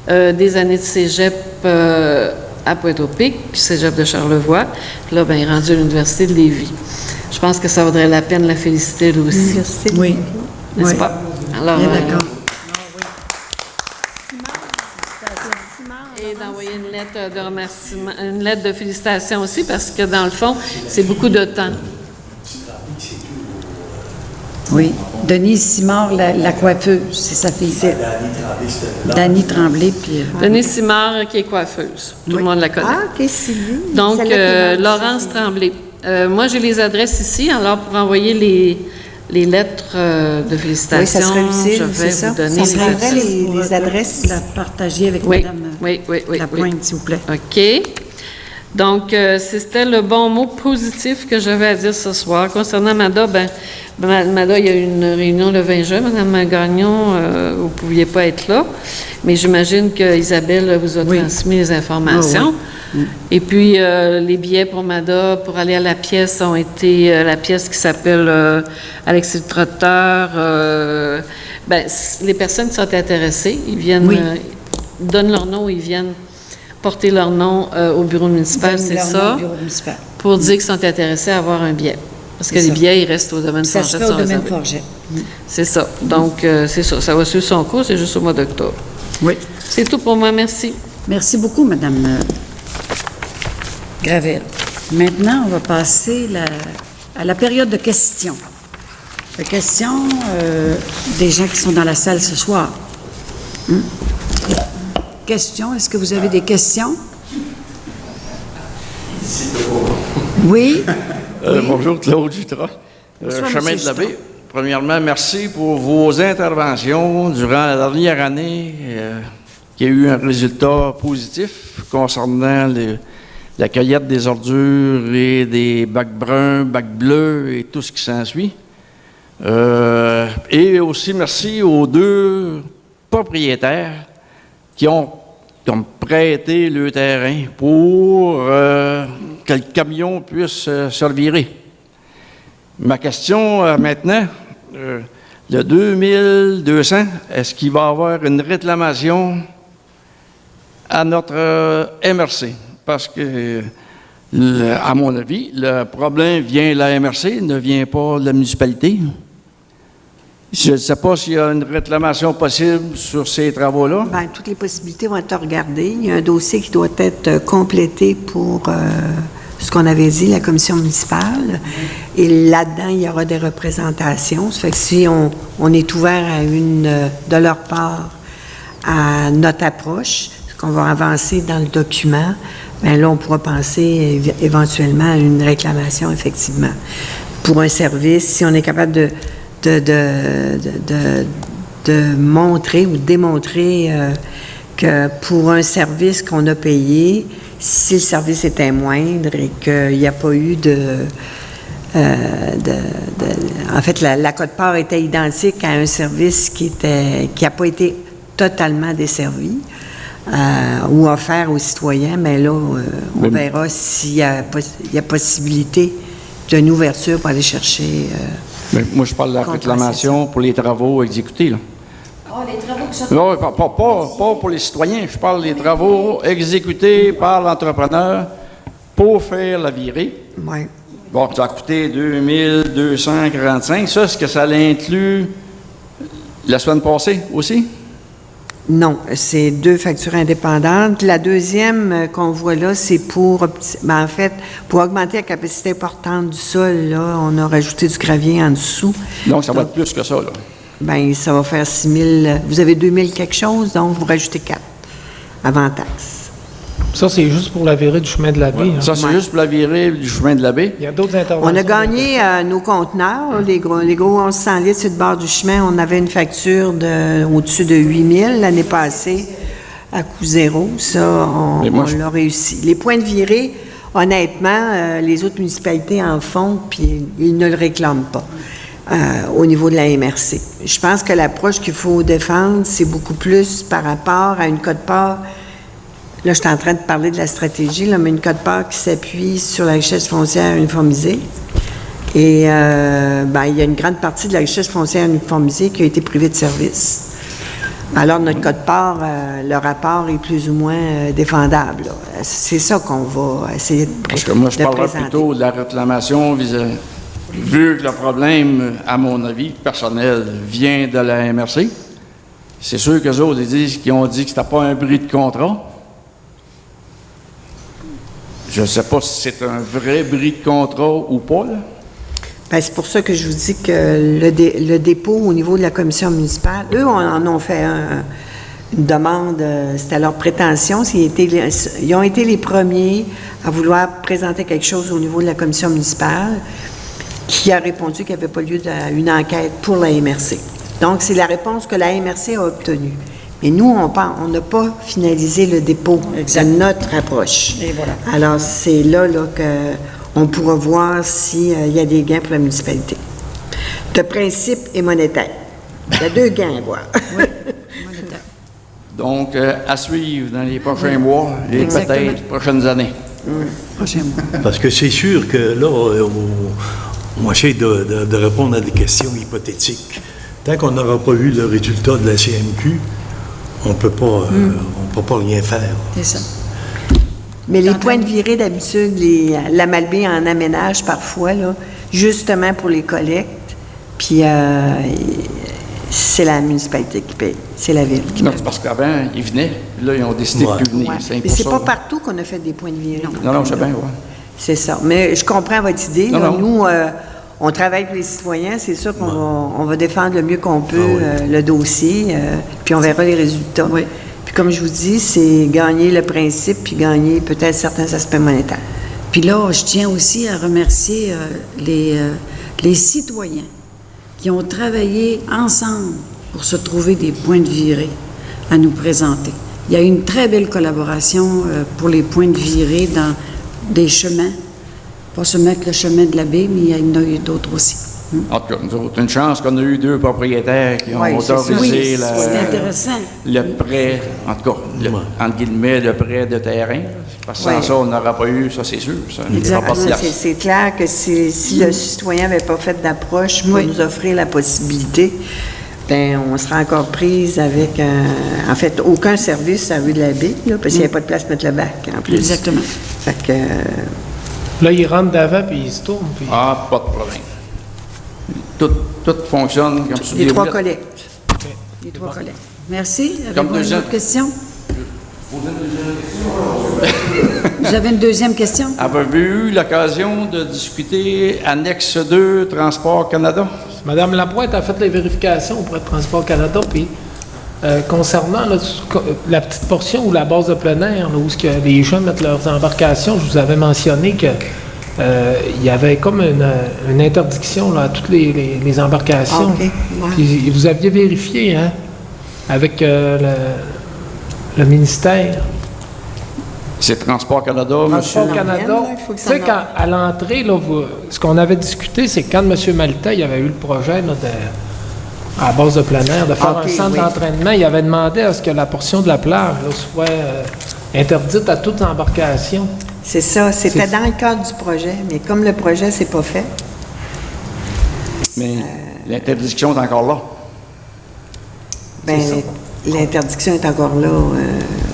Des années de cégep à Pointe-aux-Pics, puis cégep de Charlevoix. Puis là, ben, elle est rendue à l'Université de Lévis. Je pense que ça vaudrait la peine de la féliciter, elle aussi. Oui. N'est-ce Oui. pas? Alors, Bien d'accord. et d'envoyer une lettre de remerciement, une lettre de félicitations aussi, parce que dans le fond, c'est beaucoup de temps. Oui. Denise Simard, la coiffeuse, c'est sa fille. Dany Tremblay. Puis, Denise Simard, qui est coiffeuse. Tout le monde la connaît. Ah, OK, Sylvie. Donc, Celle-là qui est Laurence Tremblay. Moi, j'ai les adresses ici. Alors, pour envoyer les lettres de félicitations, oui, ça serait utile, je vais c'est ça. vous donner Ça serait vrai, adresses. les adresses. la partager avec Oui, Mme oui. Lapointe, s'il vous plaît. OK. Donc, c'était le bon mot positif que j'avais à dire ce soir. Concernant Mada, Mada, il y a eu une réunion le 20 juin. Mme Gagnon, vous ne pouviez pas être là, mais j'imagine qu'Isabelle vous a transmis les informations. Oh, oui. Et puis, les billets pour Mada, pour aller à la pièce, ont été la pièce qui s'appelle Alexis le Trotteur. Les personnes qui sont intéressées, ils viennent, donnent leur nom, ils viennent porter leur nom au bureau municipal, c'est ça, pour dire qu'ils sont intéressés à avoir un billet. Parce que les billets, ils restent au domaine Forget. Ça se fait au domaine Forget. C'est ça. Donc, c'est ça. Ça va suivre son cours, c'est juste au mois d'octobre. Oui. C'est tout pour moi. Merci. Merci beaucoup, Mme Gravelle. Maintenant, on va passer à la période de questions. Les questions des gens qui sont dans la salle ce soir. Questions? Est-ce que vous avez des questions? Oui? Bonjour, Claude Jutras. Chemin de la Baie. Premièrement, merci pour vos interventions durant la dernière année qui a eu un résultat positif concernant la cueillette des ordures et des bacs bruns, bacs bleus et tout ce qui s'ensuit. Et aussi merci aux 2 propriétaires qui ont prêter le terrain pour que le camion puisse se revirer. Ma question maintenant, le 2200, est-ce qu'il va y avoir une réclamation à notre MRC? Parce que, à mon avis, le problème vient de la MRC, ne vient pas de la municipalité. Je ne sais pas s'il y a une réclamation possible sur ces travaux-là. Bien, toutes les possibilités vont être regardées. Il y a un dossier qui doit être complété pour ce qu'on avait dit, la commission municipale. Et là-dedans, il y aura des représentations. Ça fait que si on est ouvert à de leur part, à notre approche, qu'on va avancer dans le document, bien là, on pourra penser éventuellement à une réclamation, effectivement, pour un service. Si on est capable de montrer ou démontrer que pour un service qu'on a payé, si le service était moindre et qu'il n'y a pas eu en fait, la quote-part était identique à un service qui n'a pas été totalement desservi ou offert aux citoyens, mais là, on verra s'il y a possibilité d'une ouverture pour aller chercher... Mais moi, je parle de la réclamation pour les travaux exécutés, là. Ah, les travaux qui sont... Non, pas pour les citoyens. Je parle des travaux exécutés par l'entrepreneur pour faire la virée. Oui. Bon, ça a coûté 2245. Ça, est-ce que ça l'inclut la semaine passée aussi? Non, c'est 2 factures indépendantes. La deuxième qu'on voit là, c'est pour augmenter la capacité portante du sol. Là, on a rajouté du gravier en dessous. Donc, ça va être plus que ça, là. Bien, ça va faire 6 000. Vous avez 2 000 quelque chose, donc vous rajoutez 4 avant taxe. Ça, c'est juste pour la virée du chemin de la baie. Ouais. Ça, c'est juste pour la virée du chemin de la baie. Il y a d'autres interventions. On a gagné nos conteneurs, les gros 1100 litres sur le bord du chemin. On avait une facture au-dessus de 8 000 l'année passée à coût zéro. Ça, on l'a réussi. Les points de virée, honnêtement, les autres municipalités en font, puis ils ne le réclament pas au niveau de la MRC. Je pense que l'approche qu'il faut défendre, c'est beaucoup plus par rapport à une quote-part. Là, je suis en train de parler de la stratégie, là, mais une quote-part qui s'appuie sur la richesse foncière uniformisée. Et il y a une grande partie de la richesse foncière uniformisée qui a été privée de service. Alors, notre quote-part, le rapport est plus ou moins défendable. Là. C'est ça qu'on va essayer de présenter. Parce que moi, je parlerais plutôt de la réclamation vu que le problème, à mon avis, personnel, vient de la MRC. C'est sûr qu'eux autres, ils ont dit que c'était pas un bris de contrat. Je ne sais pas si c'est un vrai bris de contrat ou pas, là. Bien, c'est pour ça que je vous dis que le dépôt au niveau de la commission municipale, eux en ont fait une demande, c'était leur prétention. Ils ont été les premiers à vouloir présenter quelque chose au niveau de la commission municipale qui a répondu qu'il n'y avait pas lieu d'une enquête pour la MRC. Donc, c'est la réponse que la MRC a obtenue. Mais nous, on n'a pas finalisé le dépôt de notre approche. Et voilà. Alors, c'est là qu'on pourra voir s'il y a des gains pour la municipalité. De principe et monétaire. Il y a 2 gains à voir. Oui, monétaire. Donc, à suivre dans les prochains mois et peut-être prochaines années. Prochain mois. Parce que c'est sûr que là, on essaie de répondre à des questions hypothétiques. Tant qu'on n'aura pas vu le résultat de la CMQ, on ne peut pas rien faire. C'est ça. Mais les points de virée, d'habitude, la Malbaie en aménage parfois, là, justement pour les collectes. Puis, c'est la municipalité qui paye. C'est la ville qui Non, paye. c'est parce qu'avant, ils venaient. Là, ils ont décidé de plus venir. Ouais. C'est Mais c'est pour pas ça. partout qu'on a fait des points de virée. Non, je sais bien, oui. C'est ça. Mais je comprends votre idée. Non, Là. non. Nous, on travaille pour les citoyens. C'est sûr qu'on va défendre le mieux qu'on peut le dossier, puis on verra les résultats. Oui. Puis comme je vous dis, c'est gagner le principe, puis gagner peut-être certains aspects monétaires. Puis là, je tiens aussi à remercier les citoyens qui ont travaillé ensemble pour se trouver des points de virée à nous présenter. Il y a eu une très belle collaboration pour les points de virée dans des chemins, pas seulement que le chemin de la baie, mais il y en a eu d'autres aussi. En tout cas, nous autres, une chance qu'on a eu 2 propriétaires qui ont Oui, c'est ça. autorisé Oui, c'est intéressant. le prêt, en tout cas, entre guillemets, le prêt de terrain. Parce que sans Oui. ça, on n'aurait pas eu, ça c'est sûr. Ça, il y aura Exactement. pas de place. C'est clair que si le citoyen n'avait pas fait d'approche pour nous offrir la possibilité, ben on sera encore prise avec, en fait, aucun service à rue de la Baie, là, parce qu'il n'y a pas de place pour mettre le bac, en plus. Exactement. Fait que, Là, ils rentrent d'avant puis ils se tournent. Puis... Ah, pas de problème. Tout fonctionne comme sur les des 3 roulettes. collectes. Les 3 collègues. Merci. Comme Avez-vous une deuxième. autre question? Vous avez une deuxième question? Avez-vous eu l'occasion de discuter annexe 2, Transport Canada? Madame Lapointe a fait les vérifications auprès de Transport Canada, puis concernant là, la petite portion ou la base de plein air, là, où ce que les gens mettent leurs embarcations, je vous avais mentionné que il y avait comme une interdiction là, à toutes les embarcations. OK, ouais. Puis vous aviez vérifié, hein, avec le ministère. C'est Transport Canada, monsieur. Transport Canada. là, il faut que Tu ça sais, en- quand, à l'entrée, là, ce qu'on avait discuté, c'est que quand M. Maltais il avait eu le projet là, à la base de plein air, de faire OK, un centre oui. d'entraînement, il avait demandé à ce que la portion de la plage là, soit interdite à toute embarcation. C'est ça, c'était C'est- dans le cadre du projet, mais comme le projet s'est pas fait, Mais l'interdiction est encore là. ben, l'interdiction est encore là.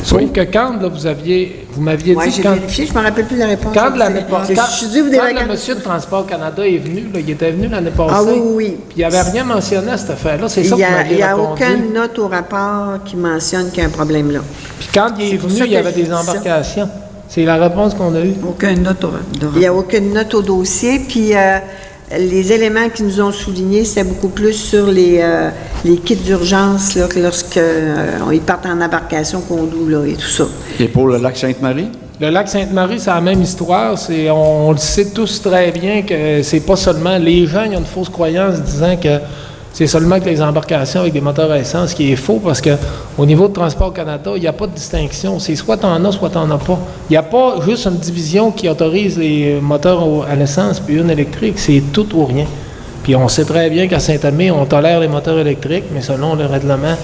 Sauf que quand là, vous m'aviez Oui, dit j'ai quand, vérifié, je me rappelle plus de la réponse. quand l'année passée, Je suis dû vous dire quand le monsieur de Transport Canada est venu, là, il était venu l'année passée. Ah oui, oui, oui. Puis il n'avait rien mentionné à cette affaire-là. C'est ça Il que vous m'aviez n'y a répondu. aucune note au rapport qui mentionne qu'il y a un problème là. Puis quand il est C'est pour venu, ça il y que avait je des dis ça. embarcations. C'est la réponse qu'on a eue. Aucun note Il n'y a aucune note au dossier, puis les éléments qui nous ont soulignés, c'était beaucoup plus sur les kits d'urgence, là, que lorsque ils partent en embarcation Condou, là, et tout ça. Et pour le lac Sainte-Marie? Le lac Sainte-Marie, c'est la même histoire. On le sait tous très bien que c'est pas seulement... Les gens, ils ont une fausse croyance disant que c'est seulement que les embarcations avec des moteurs à essence, ce qui est faux parce que au niveau de Transport Canada, il n'y a pas de distinction. C'est soit t'en as, soit t'en as pas. Il n'y a pas juste une division qui autorise les moteurs à l'essence puis une électrique. C'est tout ou rien. Puis on sait très bien qu'à Saint-Amé, on tolère les moteurs électriques, mais selon le règlement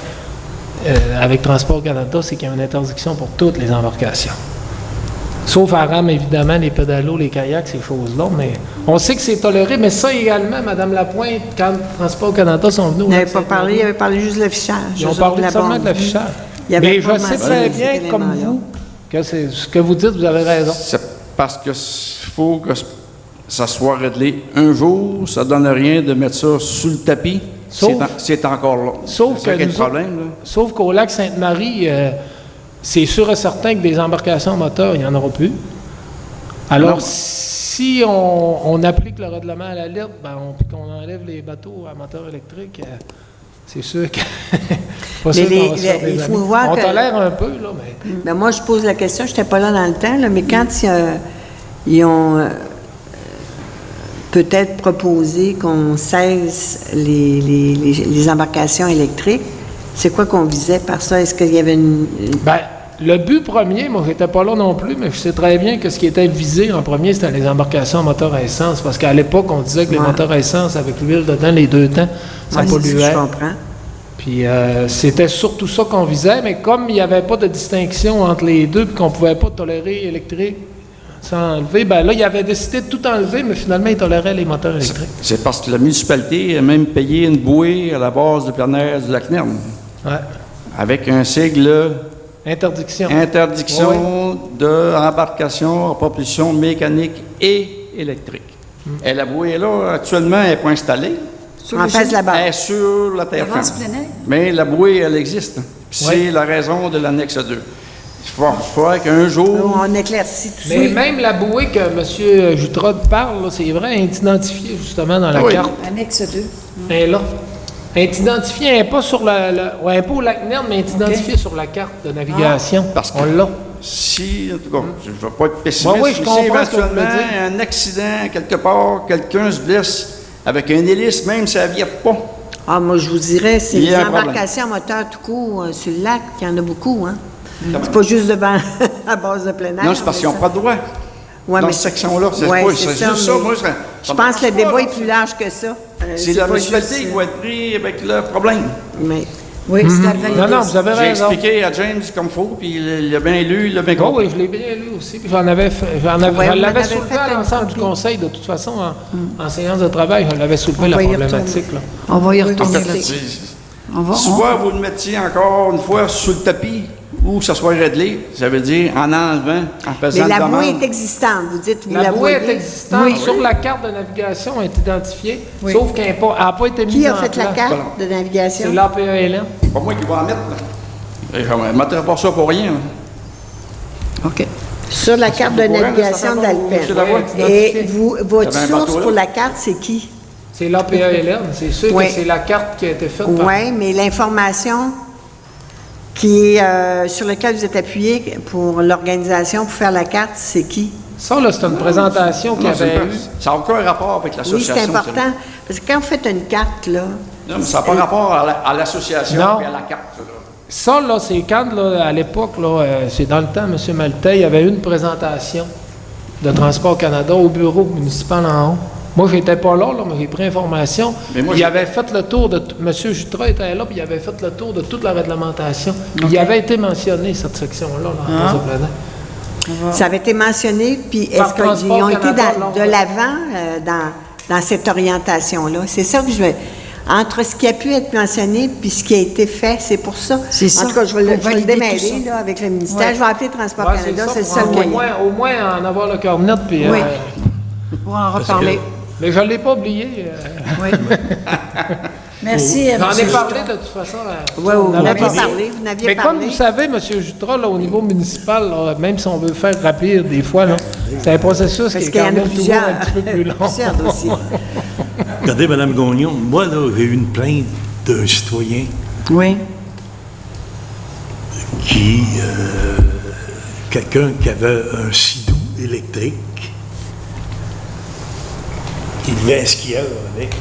avec Transport Canada, c'est qu'il y a une interdiction pour toutes les embarcations. Sauf à rame, évidemment, les pédalos, les kayaks, ces choses-là. Mais on sait que c'est toléré. Mais ça également, Mme Lapointe, quand Transport Canada sont venus... Il n'avait pas parlé, il avait parlé juste de l'affichage. Ils ont eux autres, parlé la seulement bande. de l'affichage. Il y avait Mais pas je sais mentionné très cet bien, comme élément-là. vous, que c'est ce que vous dites, vous avez raison. C'est parce que faut que ça soit réglé un jour. Ça donne rien de mettre ça sous le tapis. Sauf- C'est encore là. Sauf C'est ça que qui est le nous problème, là. Sauf qu'au lac Sainte-Marie, c'est sûr et certain que des embarcations moteurs, il n'y en aura plus. Alors, Non. si on applique le règlement à la lettre, puis qu'on enlève les bateaux à moteur électrique, c'est sûr que... pas sûr qu'on va se faire des il faut amis. voir On que- tolère un peu, là, mais... Ben, moi, je pose la question, je n'étais pas là dans le temps, là, mais quand ils ont peut-être proposé qu'on cesse les embarcations électriques, c'est quoi qu'on visait par ça? Est-ce qu'il y avait une... Ben, le but premier, moi, j'étais pas là non plus, mais je sais très bien que ce qui était visé en premier, c'était les embarcations à moteur à essence. Parce qu'à l'époque, on disait que les Ouais. moteurs à essence avec l'huile dedans, les 2 temps, ça Ouais, c'est ça, polluait. je comprends. Puis c'était surtout ça qu'on visait, mais comme il n'y avait pas de distinction entre les deux, puis qu'on ne pouvait pas tolérer électrique sans enlever, ben là, il avait décidé de tout enlever, mais finalement, il tolérait les moteurs électriques. C'est parce que la municipalité a même payé une bouée à la base de plein air du lac Nerne, Ouais. avec un sigle Interdiction. Interdiction d'embarcation à propulsion mécanique et électrique. Et la bouée là, actuellement, elle n'est pas installée. En face de la barre. Elle est sur la terre Avance ferme. plein air. Mais la bouée, elle existe. Puis Oui. c'est la raison de l'annexe 2. Il faudrait qu'un jour... On éclaircit tout Mais ça. même la bouée que M. Jutrod parle, là, c'est vrai, elle est identifiée justement dans la Oui. carte. Annexe 2. Elle est là. Elle est identifiée, elle n'est pas sur ouais, elle est pas au lac Nerne, mais elle est identifiée sur la carte de navigation. Parce que- On l'a. Si, en tout cas, je ne veux pas être pessimiste, Oui, oui, je mais comprends si ce que vous voulez éventuellement dire. un accident quelque part, quelqu'un se blesse avec un hélice, même si ça ne vire pas. Ah, moi, je vous dirais, c'est Il y les a un problème. embarcations à moteur tout court sur le lac, il y en a beaucoup, hein? C'est pas juste devant la base de plein air. Non, c'est parce qu'ils n'ont mais pas de droit. Ouais, dans mais cette section-là. C'est ouais, pas- c'est c'est ça, juste ça. mais Moi, je pense que le débat est plus large que ça. C'est la pas municipalité juste, qui va être pris avec le problème. Mais Oui, c'est à valider. Non, non, vous avez J'ai raison. expliqué à James comme il faut, puis il a bien lu, il a bien Oh, compris. oui, je l'ai bien lu aussi. Puis je Ouais, l'avais vous soulevé fait à une l'ensemble du copie. conseil, de toute façon, en séance de travail, je l'avais soulevé On la va y problématique. Là. On va y Oui, retourner oui, là-dessus. c'est- Soit vous le mettiez encore une fois sous le tapis, ou que ça soit réglé, ça veut dire en enlevant, en faisant Mais la une bouée demande. est existante, vous dites, vous La la bouée voyez. est existante, Oui. sur la carte de navigation elle est identifiée, Oui. sauf qu'elle n'a pas été mise Qui a en fait la place. carte Voilà. de navigation? C'est l'APELN. C'est pas moi qui vais en mettre, là. Et je ne mettrai pas ça pour rien. Là. OK. Sur la carte de au courant, navigation ça fait bon, d'Alpen. monsieur Lavoie? Et vous, votre Vous avez un source bateau là? pour la carte, c'est qui? C'est l'APELN, c'est sûr Oui. que c'est la carte qui a été faite par... Oui, mais l'information qui est, sur laquelle vous êtes appuyé pour l'organisation, pour faire la carte, c'est qui? Ça, là, c'est une présentation qu'il y Non, avait eu. ça n'a aucun rapport avec Oui, l'association. c'est important. Parce que quand vous faites une carte, là... Non, mais ça n'a pas rapport à l'association Non. et à la carte. Ça, là. Ça, là, c'est quand, là, à l'époque, là, c'est dans le temps, M. Maltais, il y avait eu une présentation de Transport Canada au bureau municipal en haut. Moi, j'étais pas là, mais j'ai pris information. Mais moi, il j'ai- avait fait le tour de... M. Jutras était là, puis il avait fait le tour de toute la réglementation. Puis il avait été mentionné, cette section-là, là, en Place de plein air. Ça avait été mentionné, puis est-ce Par qu'ils Transport ont été Canada, lors de de- l'avant dans cette orientation-là? C'est ça que je veux... Entre ce qui a pu être mentionné puis ce qui a été fait, c'est pour ça. C'est ça, En tout cas, je vais le pour valider tout démêler ça. là, avec le ministère. Ouais. Je vais appeler Transport Ouais, Canada, ça, c'est le pour seul au moyen. moins, au moins en avoir le cœur net, puis... Oui. Pour en reparler. mais je ne l'ai pas oublié. Oui. Merci, J'en ai M. parlé de toute façon. Oui, on vous avait n'aviez parlé. parlé, vous n'aviez Mais parlé. comme vous savez, M. Jutras, là, au niveau municipal, là, même si on veut faire rapide des fois, là, c'est un processus Parce qui est qu'il y en quand a même toujours plusieurs. un petit peu plus long. Plusieurs dossiers. Regardez, Mme Gagnon, moi, là, j'ai eu une plainte d'un citoyen Oui. qui... quelqu'un qui avait un sidou électrique. Il devait un skieur avec.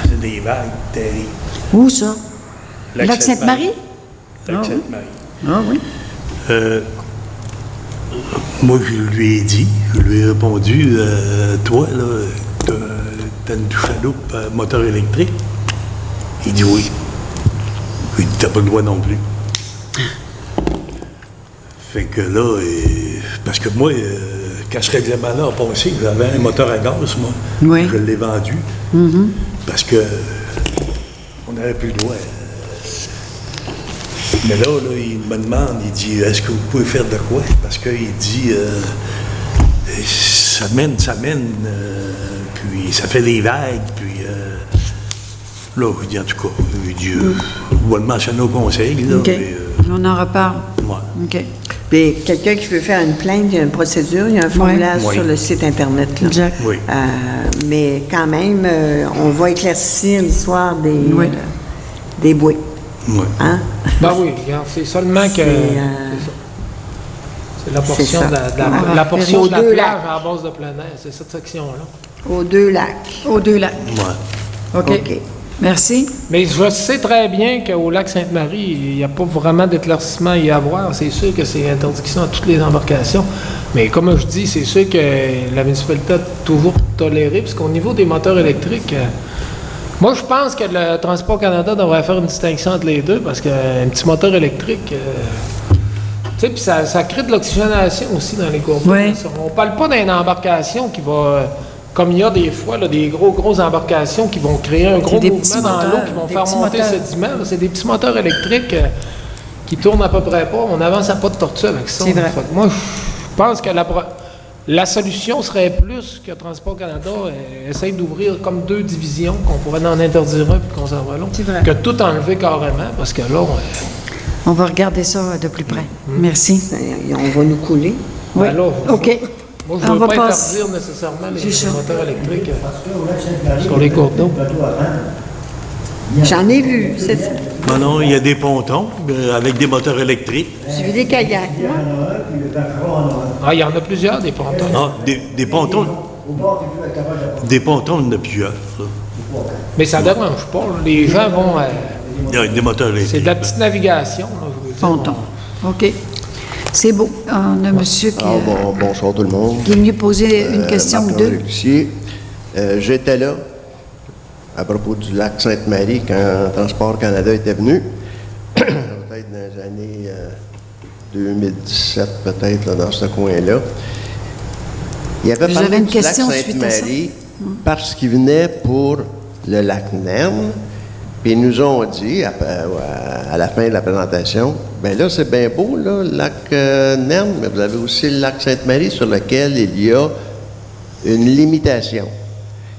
C'est des vagues terribles. Où ça? Lac Sainte-Marie? Lac Sainte-Marie. Ah oui. Moi, je lui ai dit, je lui ai répondu, toi, là, t'as une chaloupe à moteur électrique? Il dit oui. Il dit, t'as pas le droit non plus. Fait que là, parce que moi, quand ce règlement-là a passé, j'avais un moteur à gaz, moi. Oui. Je l'ai vendu. Parce que on n'avait plus le droit. Mais là, il me demande, il dit, est-ce que vous pouvez faire de quoi? Parce qu'il dit, ça mène, puis ça fait des vagues, puis là, il dit, en tout cas, il dit, on va le mentionner au conseil, là, OK. mais, On en reparle. ouais. OK. Puis quelqu'un qui veut faire une plainte, il y a une procédure, il y a un formulaire Oui. sur le site Internet. Là. Exact. Oui. Mais quand même, on va éclaircir l'histoire Oui. des bouées. Ouais. Hein? Ben oui, regarde, c'est seulement que... C'est, c'est ça. C'est la portion ça. de la, Ah, la portion aux de la deux plage lacs. à la base de plein air, c'est cette section-là. Aux deux lacs. Aux deux lacs. Ouais. OK. OK. Merci. Mais je sais très bien qu'au lac Sainte-Marie, il n'y a pas vraiment d'éclaircissement à y avoir. C'est sûr que c'est interdiction à toutes les embarcations. Mais comme je dis, c'est sûr que la municipalité a toujours toléré, parce qu'au niveau des moteurs électriques, moi je pense que le Transport Canada devrait faire une distinction entre les deux, parce qu'un petit moteur électrique, tu sais, puis ça crée de l'oxygénation aussi dans les cours d'eau. Oui. On parle pas d'une embarcation qui va... Comme il y a des fois là, des grosses embarcations qui vont créer un gros des mouvement petits dans l'eau, moteurs, qui vont des faire petits monter moteurs. le sédiment. là. C'est des petits moteurs électriques qui tournent à peu près pas. On avance à pas de tortue avec ça. C'est vrai. Fait que moi, je pense que la solution serait plus que Transport Canada essaye d'ouvrir comme deux divisions, qu'on pourrait en interdire un puis conserver l'autre, C'est vrai. que tout enlever carrément, parce que là, On va regarder ça de plus près. Merci. On va nous couler. Oui. ben là, OK. moi, je On ne va veux pas passer. interdire nécessairement les C'est ça. moteurs électriques sur les cours d'eau. J'en ai vu. Non, il y a des pontons avec des moteurs électriques. J'ai vu des kayaks. Là. Ah, il y en a plusieurs, des pontons. Ah, des pontons. Des pontons, il y en a plusieurs. ça. Mais ça ne dérange pas. Là. Les gens vont... Il y a des moteurs électriques. c'est de la petite navigation, là, je veux dire. Ponton. OK. C'est beau. On a monsieur qui, Bonsoir tout le monde. qui est venu poser une question ou deux. J'étais là à propos du lac Sainte-Marie quand Transport Canada était venu, peut-être dans les années 2017, peut-être, là, dans ce coin-là. Il avait Vous parlé avez une du question lac suite à ça? Sainte-Marie parce qu'il venait pour le lac Nerne. Puis ils nous ont dit, à la fin de la présentation, bien là, c'est bien beau, là, le lac Nerne, mais vous avez aussi le lac Sainte-Marie sur lequel il y a une limitation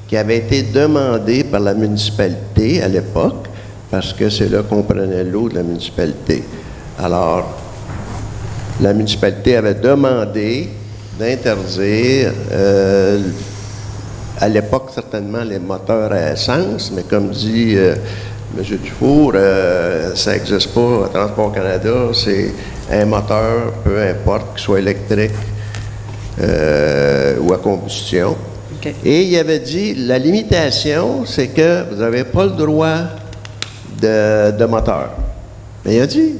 qui avait été demandée par la municipalité à l'époque, parce que c'est là qu'on prenait l'eau de la municipalité. Alors, la municipalité avait demandé d'interdire, à l'époque, certainement, les moteurs à essence, mais comme dit M. Dufour, ça n'existe pas à Transport Canada, c'est un moteur, peu importe, qu'il soit électrique ou à combustion. OK. Et il avait dit, la limitation, c'est que vous n'avez pas le droit de moteur. Mais il a dit,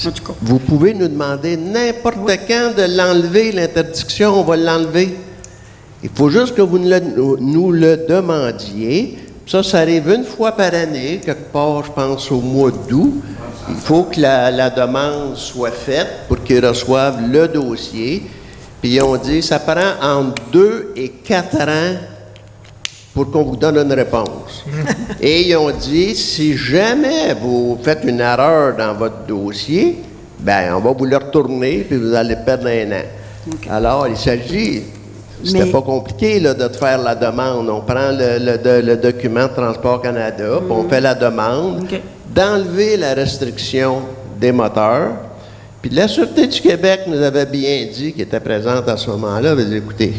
En tout cas. vous pouvez nous demander n'importe quand de l'enlever, l'interdiction, on va l'enlever. Il faut juste que vous nous le demandiez. Ça arrive une fois par année, quelque part, je pense, au mois d'août. Il faut que la demande soit faite pour qu'ils reçoivent le dossier. Puis ils ont dit, ça prend entre 2 et 4 ans pour qu'on vous donne une réponse. Et ils ont dit, si jamais vous faites une erreur dans votre dossier, ben on va vous le retourner, puis vous allez perdre un an. OK. Alors, il s'agit... C'était pas compliqué là, de faire la demande. On prend le document de Transport Canada, puis on fait la demande OK. d'enlever la restriction des moteurs. Puis la Sûreté du Québec nous avait bien dit, qui était présente à ce moment-là, avait dit, écoutez,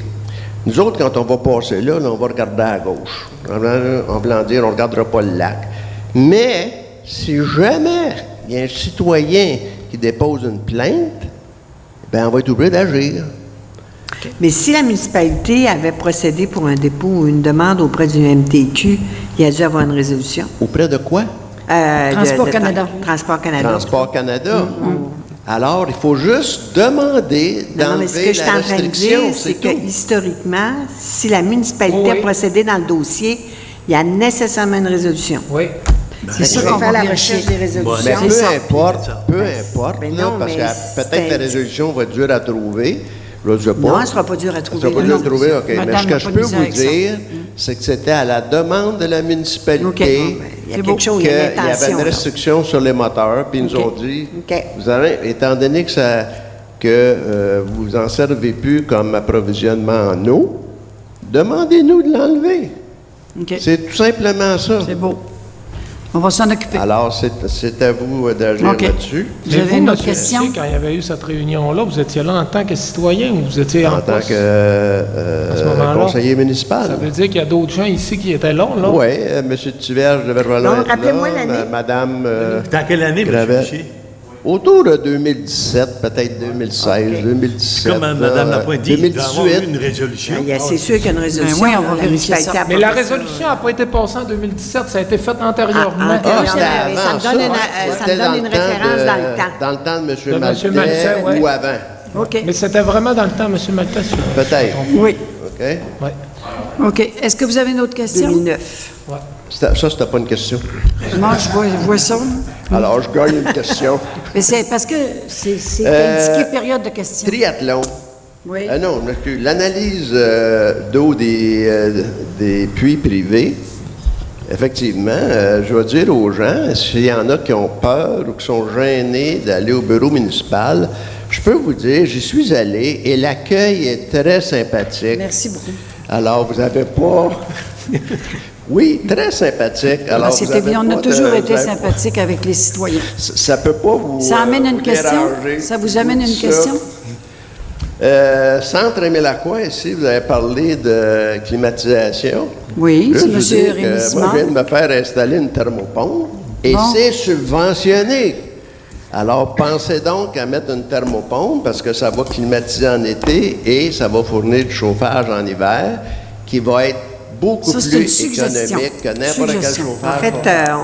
nous autres, quand on va passer là, on va regarder à gauche. En voulant dire, on ne regardera pas le lac. Mais, si jamais il y a un citoyen qui dépose une plainte, bien, on va être obligé d'agir. Mais si la municipalité avait procédé pour un dépôt ou une demande auprès du MTQ, il y a dû avoir une résolution. Auprès de quoi? Transport Canada. Transport Canada. Transport Canada. Alors, il faut juste demander Non, mais ce que d'enlever je suis la en train de restriction, dire, c'est que tout. historiquement, si la municipalité Oui. a procédé dans le dossier, il y a nécessairement une résolution. Oui. C'est ça qu'on faire va la vérifier. recherche des résolutions. Mais C'est peu ça. importe, Ben là, non, parce mais que peut-être c'est que la résolution va être dure à trouver. Là, je sais pas. Non, elle ne sera pas dure à Ça trouver. sera pas là, dur à non. trouver, OK. Madame Mais ce n'a que je pas peux misé vous avec ça. dire, c'est que c'était à la demande de la municipalité OK. Il y a C'est quelque beau. chose, qu'il il y y a avait une intention. une là. restriction sur les moteurs, puis ils nous OK. ont dit, OK. vous avez, étant donné que vous en servez plus comme approvisionnement en eau, demandez-nous de l'enlever. OK. C'est tout simplement ça. C'est beau. On va s'en occuper. Alors, c'est à vous d'agir OK. là-dessus. Vous avez vous, une autre M. question? Mercier, quand il y avait eu cette réunion-là, vous étiez là en tant que citoyen ou vous étiez en En tant poste? que ce moment-là, conseiller Ça municipal. veut dire qu'il y a d'autres gens ici qui étaient là, là? Oui, M. Tiverge devait Non, être là, rappelez-moi l'année. Madame Dans quelle année, M. Gravette. Fichier? Autour de 2017, peut-être 2016, OK. 2017. Comme Mme Lapointe dit, il doit y avoir eu 2018. une résolution. C'est sûr qu'il y a une résolution. Ben oui, on va La vérifier municipalité ça. a Mais la proposé ça. résolution n'a pas été passée en 2017, ça a été fait antérieurement. antérieurement. C'était Ça avant me donne une- C'était ça me donne dans une le temps référence dans le temps. Dans le temps de De M. M. Maltais Maltais, ouais. ou avant. OK. Mais c'était vraiment dans le temps, M. Maltais. Peut-être. Oui. OK? Ouais. OK. Est-ce que vous avez une autre question? 2009. Ça, c'était pas une question. Moi, je vois ça. Alors, je gagne une question. Mais c'est parce que c'est indiqué période de questions. Triathlon. Oui. Non, excuse, l'analyse d'eau des puits privés, effectivement, je vais dire aux gens, s'il y en a qui ont peur ou qui sont gênés d'aller au bureau municipal, je peux vous dire, j'y suis allé et l'accueil est très sympathique. Merci beaucoup. Alors, vous n'avez pas... Oui, très sympathique. Alors, Ah, c'est vous avez évident. On a pas toujours de- été vous avez pas- sympathique avec les citoyens. Ça peut pas vous... Ça amène une vous question? déranger. Ça vous amène une Ça. question? Centre Émile-Lacroix, ici, vous avez parlé de climatisation. Oui, Là, c'est je veux M. dire que Rémy moi, Simard. je viens de me faire installer une thermopompe et Bon. c'est subventionné. Alors, pensez donc à mettre une thermopompe parce que ça va climatiser en été et ça va fournir du chauffage en hiver qui va être beaucoup Ça, c'est une plus suggestion. économique que n'importe quel Suggestion. chauffage. En fait,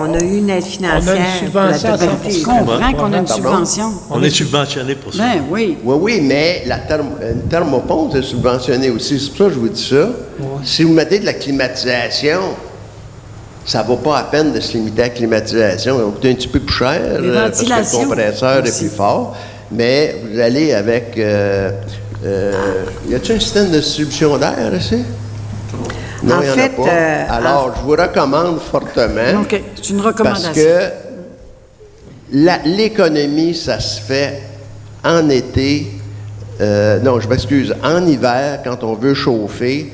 on a eu une aide financière pour la subvention à totalité. Je comprends qu'on a une Pardon? subvention. On est subventionné pour ça. Ben oui. Oui, oui, mais une thermopompe est subventionnée aussi. C'est pour ça que je vous dis ça. Si vous mettez de la climatisation, ça ne vaut pas la peine de se limiter à la climatisation. Ça va coûter un petit peu plus cher Les parce que le ventilations compresseur est aussi. plus fort. Mais vous allez avec... y a-t-il un système de distribution d'air ici? Non, En il n'y en fait, a pas. Alors, je vous recommande fortement. OK, c'est une Parce recommandation. que l'économie, ça se fait en été. Non, je m'excuse. En hiver, quand on veut chauffer,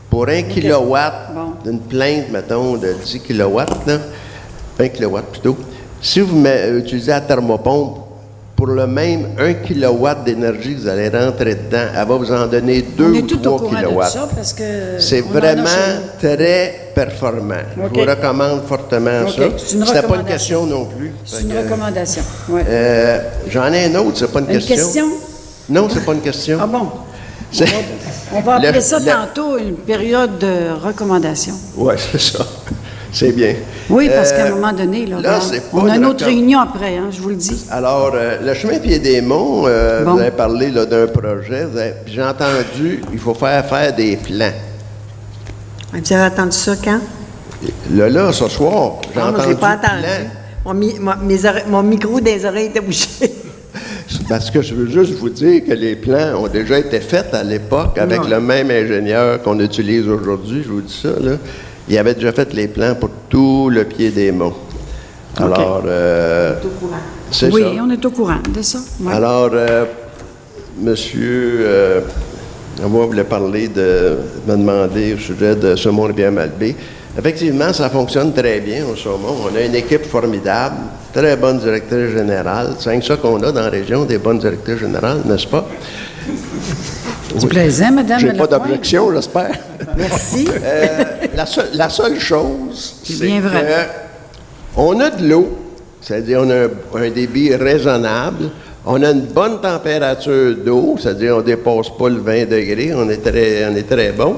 pour 1 kilowatt Bon. d'une plainte, mettons, de 10 kilowatts, là, 1 kilowatt plutôt, si vous utilisez la thermopompe, pour le même 1 kilowatt d'énergie que vous allez rentrer dedans, elle va vous en donner 2 On ou est tout au 3 courant de kilowatts. ça parce que C'est on en a vraiment chez très performant. OK. Je vous recommande fortement OK. ça. C'est une C'était pas une recommandation. question non plus. nous. C'est Fait une que, recommandation. Ouais. J'en ai un autre, c'est pas une Une question. question? Non, c'est pas une question. Ah bon? C'est- On va appeler Le- ça le- tantôt une période de recommandation. Oui, c'est ça. C'est bien. Oui, parce qu'à un moment donné, là, là, regarde, c'est pas on a une une autre recomm- réunion après, hein, je vous le dis. Alors, le chemin Pied-des-Monts, Bon. vous avez parlé là, d'un projet. Puis j'ai entendu, il faut faire des plans. Vous avez entendu ça quand? Là, ce soir, j'ai Ah, moi, je entendu l'ai pas entendu. plan. Mon micro des oreilles était bouché. Parce que je veux juste vous dire que les plans ont déjà été faits à l'époque avec Ouais. le même ingénieur qu'on utilise aujourd'hui. Je vous dis ça, là. Il avait déjà fait les plans pour tout le Pied-des-Monts. Alors, c'est Oui, ça. on est au courant de ça. Ouais. Alors, monsieur, moi, voulait parler me demander au sujet de Saumon Rivière-Malbaie. Effectivement, ça fonctionne très bien au Saumon. On a une équipe formidable, très bonne directrice générale. C'est ça qu'on a dans la région, des bonnes directrices générales, n'est-ce pas? C'est plaisant, madame. J'ai pas Lapointe. d'objection, j'espère. Merci. La seule chose, C'est c'est bien vrai. que on a de l'eau, c'est-à-dire on a un débit raisonnable, on a une bonne température d'eau, c'est-à-dire on ne dépasse pas le 20 degrés, on est très bon.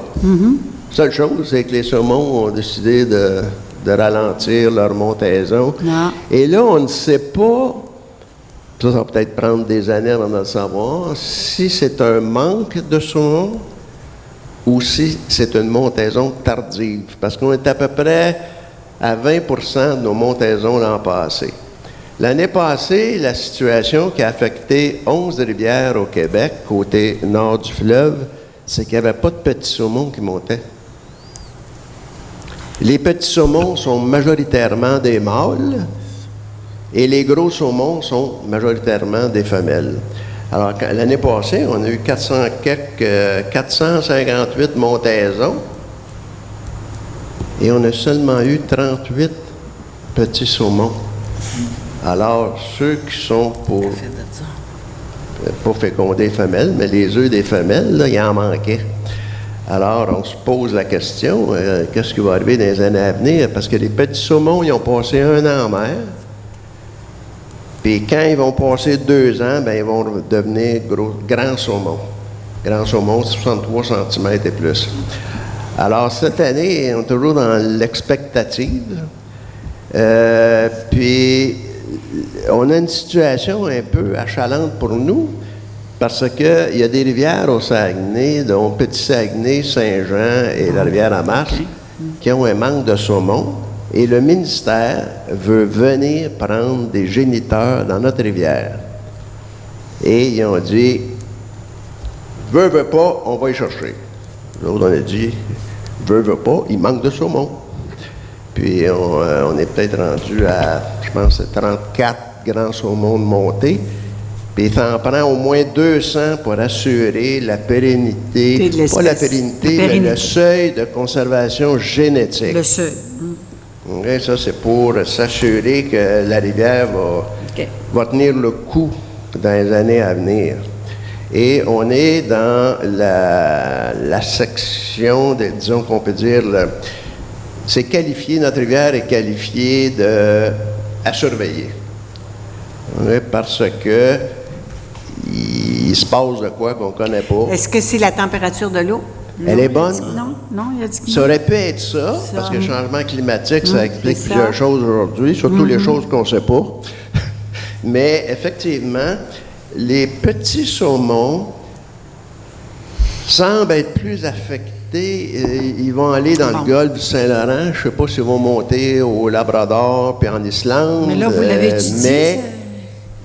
Seule chose, c'est que les saumons ont décidé de ralentir leur montaison. Non. Et là, on ne sait pas, ça va peut-être prendre des années avant de le savoir, si c'est un manque de saumon ou si c'est une montaison tardive. Parce qu'on est à peu près à 20 de nos montaisons l'an passé. L'année passée, la situation qui a affecté 11 rivières au Québec, côté nord du fleuve, c'est qu'il n'y avait pas de petits saumons qui montaient. Les petits saumons sont majoritairement des mâles et les gros saumons sont majoritairement des femelles. Alors, l'année passée, on a eu 458 montaisons et on a seulement eu 38 petits saumons. Alors, ceux qui sont pour féconder les femelles, mais les œufs des femelles, là, il en manquait. Alors, on se pose la question, qu'est-ce qui va arriver dans les années à venir? Parce que les petits saumons, ils ont passé 1 an en mer. Puis quand ils vont passer 2 ans, ben, ils vont devenir grands saumons. Grands saumons, 63 cm et plus. Alors, cette année, on est toujours dans l'expectative. Puis, on a une situation un peu achalante pour nous, parce qu'il y a des rivières au Saguenay, dont Petit-Saguenay, Saint-Jean et la rivière Amache, qui ont un manque de saumon. Et le ministère veut venir prendre des géniteurs dans notre rivière. Et ils ont dit, veut pas, on va y chercher. L'autre, on a dit, veut pas, il manque de saumon. Puis on est peut-être rendu à, je pense, 34 grands saumons de montée. Puis il en prend au moins 200 pour assurer la pérennité, pas la pérennité, mais le seuil de conservation génétique. Le seuil. Okay, ça, c'est pour s'assurer que la rivière va tenir le coup dans les années à venir. Et on est dans la section, disons qu'on peut dire, c'est qualifié, notre rivière est qualifiée à surveiller. Okay, parce que il se passe de quoi qu'on ne connaît pas. Est-ce que c'est la température de l'eau? Elle est bonne? Non, il a dit que Ça non. aurait pu être ça, parce que le changement climatique, ça explique c'est plusieurs ça. choses aujourd'hui, surtout les choses qu'on ne sait pas. Mais effectivement, les petits saumons semblent être plus affectés. Ils vont aller dans le golfe du Saint-Laurent. Je ne sais pas s'ils vont monter au Labrador puis en Islande. Mais là, vous l'avez étudié, Mais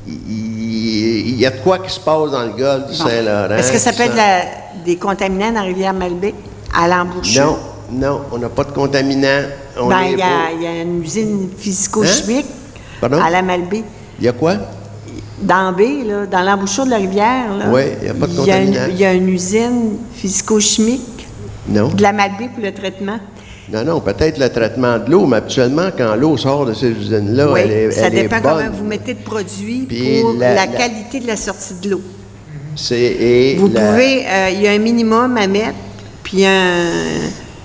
il y a de quoi qui se passe dans le golfe du Saint-Laurent. Est-ce que ça peut qui être des contaminants dans la rivière Malbaie, à l'embouchure? Non, on n'a pas de contaminants. On Ben, est il y, pas- a une usine physico-chimique Pardon? à la Malbaie. Il y a quoi? Dans B, là, dans l'embouchure de la rivière, là, Oui, il y a pas de il contaminants. il y a une usine physico-chimique Non. de la Malbaie pour le traitement. Non, peut-être le traitement de l'eau, mais habituellement, quand l'eau sort de ces usines-là, Oui, elle ça est dépend bonne. comment vous mettez de produits Puis pour la- la qualité de la sortie de l'eau. Vous Pouvez, il y a un minimum à mettre, puis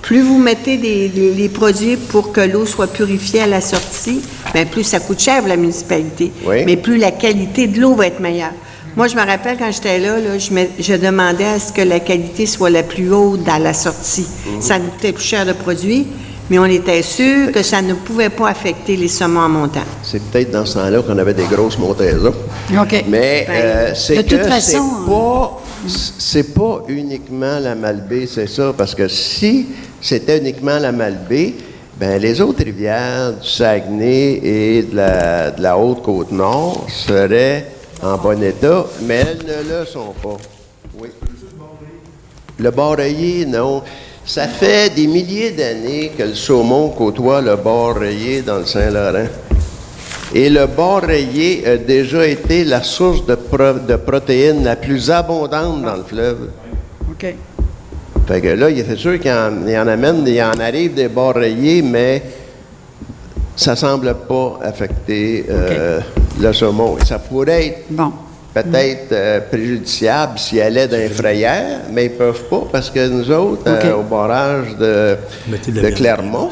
plus vous mettez les produits pour que l'eau soit purifiée à la sortie, bien plus ça coûte cher pour la municipalité, Oui. mais plus la qualité de l'eau va être meilleure. Moi, je me rappelle quand j'étais là, je demandais à ce que la qualité soit la plus haute dans la sortie. Ça nous coûtait plus cher de produits, mais on était sûr que ça ne pouvait pas affecter les saumons en montant. C'est peut-être dans ce temps-là qu'on avait des grosses montaisons. OK. Mais Ben, c'est de que toute façon, c'est pas uniquement la Malbaie, c'est ça, parce que si c'était uniquement la Malbaie, ben les autres rivières du Saguenay et de la Haute-Côte-Nord seraient en bon état, mais elles ne le sont pas. Oui. Le bord rayé, non. Ça fait des milliers d'années que le saumon côtoie le bord rayé dans le Saint-Laurent. Et le bord rayé a déjà été la source de protéines la plus abondante dans le fleuve. OK. Fait que là, c'est sûr qu'il y en arrive des bords rayés, mais ça semble pas affecter le saumon. Ça pourrait être Bon. peut-être préjudiciable s'ils allaient dans les frayères, mais ils peuvent pas parce que nous autres, OK. au barrage de Mettez de la viande. Clermont,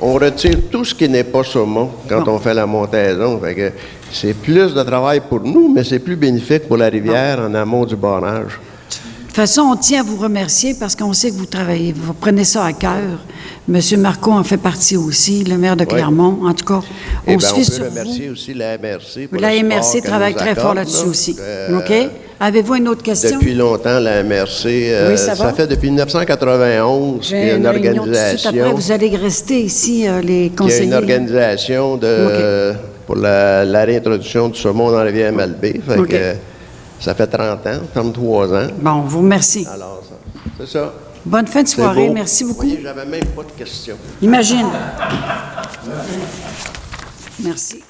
on retire tout ce qui n'est pas saumon quand on fait la montaison. Fait que c'est plus de travail pour nous, mais c'est plus bénéfique pour la rivière en amont du barrage. De toute façon, on tient à vous remercier parce qu'on sait que vous travaillez, vous prenez ça à cœur. Monsieur Marco en fait partie aussi, le maire de Clermont. En tout cas, Eh on ben, se on fait peut sur remercier vous. aussi la MRC. Pour La le MRC support qu'elle travaille nous très fort accorde, là-dessus là. aussi. OK? Avez-vous une autre question? Depuis longtemps, la MRC, Oui, ça va? fait depuis 1991 qu'il y J'ai a une réunion tout de suite organisation. après. Vous allez rester ici, les Il y a conseillers. une organisation pour la réintroduction du saumon dans la rivière Malbaie. Fait OK. que ça fait 30 ans, 33 ans. Bon, vous remercie. Alors, c'est ça. Bonne fin de C'est soirée. beau. Merci beaucoup. Vous voyez, j'avais même pas de questions. Imagine. Merci.